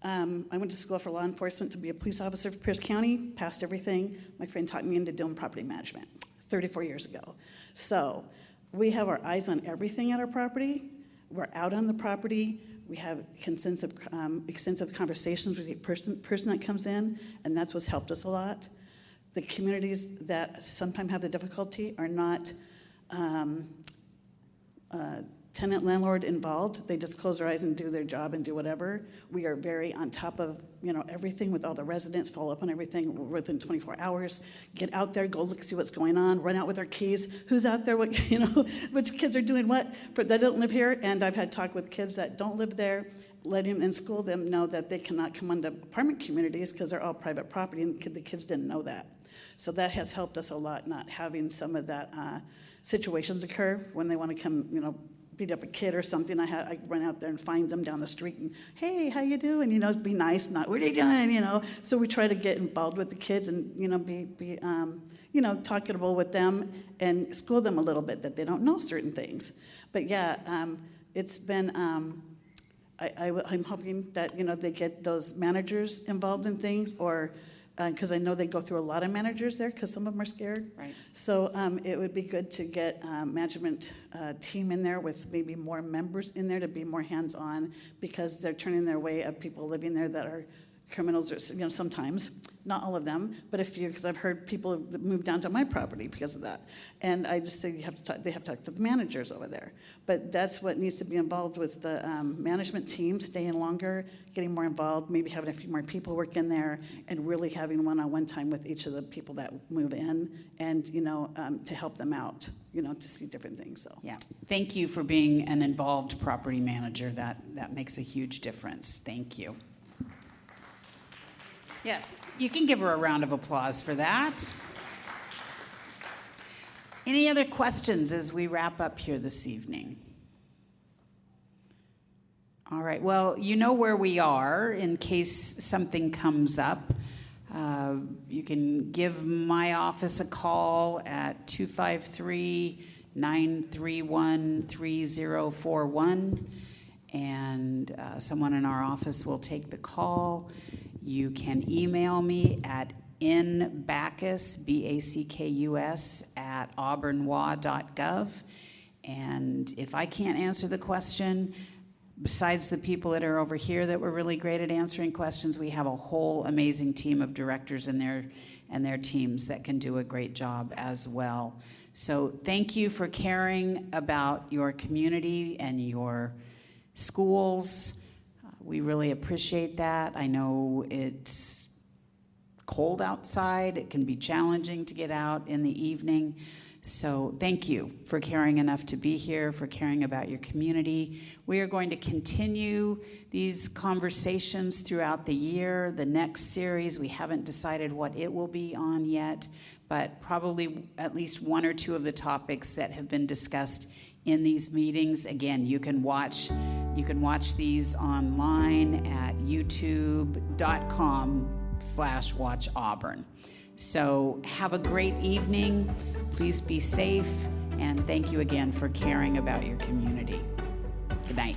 Speaker 17: I went to school for law enforcement to be a police officer for Pierce County, passed everything. My friend taught me into doing property management 34 years ago. So we have our eyes on everything at our property. We're out on the property. We have extensive conversations with the person that comes in, and that's what's helped us a lot. The communities that sometimes have the difficulty are not tenant landlord involved. They just close their eyes and do their job and do whatever. We are very on top of everything with all the residents, follow up on everything within 24 hours. Get out there, go look, see what's going on, run out with our keys. Who's out there? What which kids are doing what? That don't live here. And I've had talk with kids that don't live there. Let them in school them know that they cannot come into apartment communities because they're all private property, and the kids didn't know that. So that has helped us a lot, not having some of that situations occur when they want to come, beat up a kid or something. I run out there and find them down the street and, hey, how you doing? Be nice, not what are you doing? So we try to get involved with the kids and be talkable with them and school them a little bit that they don't know certain things. But yeah, it's been. I'm hoping that they get those managers involved in things, or because I know they go through a lot of managers there because some of them are scared.
Speaker 8: Right.
Speaker 17: So it would be good to get management team in there with maybe more members in there to be more hands-on, because they're turning their way of people living there that are criminals, or sometimes, not all of them, but a few, because I've heard people that moved down to my property because of that. And I just think they have to talk to the managers over there. But that's what needs to be involved with the management team, staying longer, getting more involved, maybe having a few more people work in there, and really having one-on-one time with each of the people that move in, and to help them out, to see different things. So
Speaker 8: yeah, thank you for being an involved property manager. That makes a huge difference. Thank you. Yes, you can give her a round of applause for that. Any other questions as we wrap up here this evening? All right, well, you know where we are in case something comes up. You can give my office a call at 253-931-3041, and someone in our office will take the call. You can email me at nbackus, BACKUS, at auburnwa.gov. And if I can't answer the question, besides the people that are over here that were really great at answering questions, we have a whole amazing team of directors and their teams that can do a great job as well. So thank you for caring about your community and your schools. We really appreciate that. I know it's cold outside. It can be challenging to get out in the evening. So thank you for caring enough to be here, for caring about your community. We are going to continue these conversations throughout the year. The next series, we haven't decided what it will be on yet, but probably at least one or two of the topics that have been discussed in these meetings. Again, you can watch these online at youtube.com/watch Auburn. So have a great evening. Please be safe, and thank you again for caring about your community. Good night.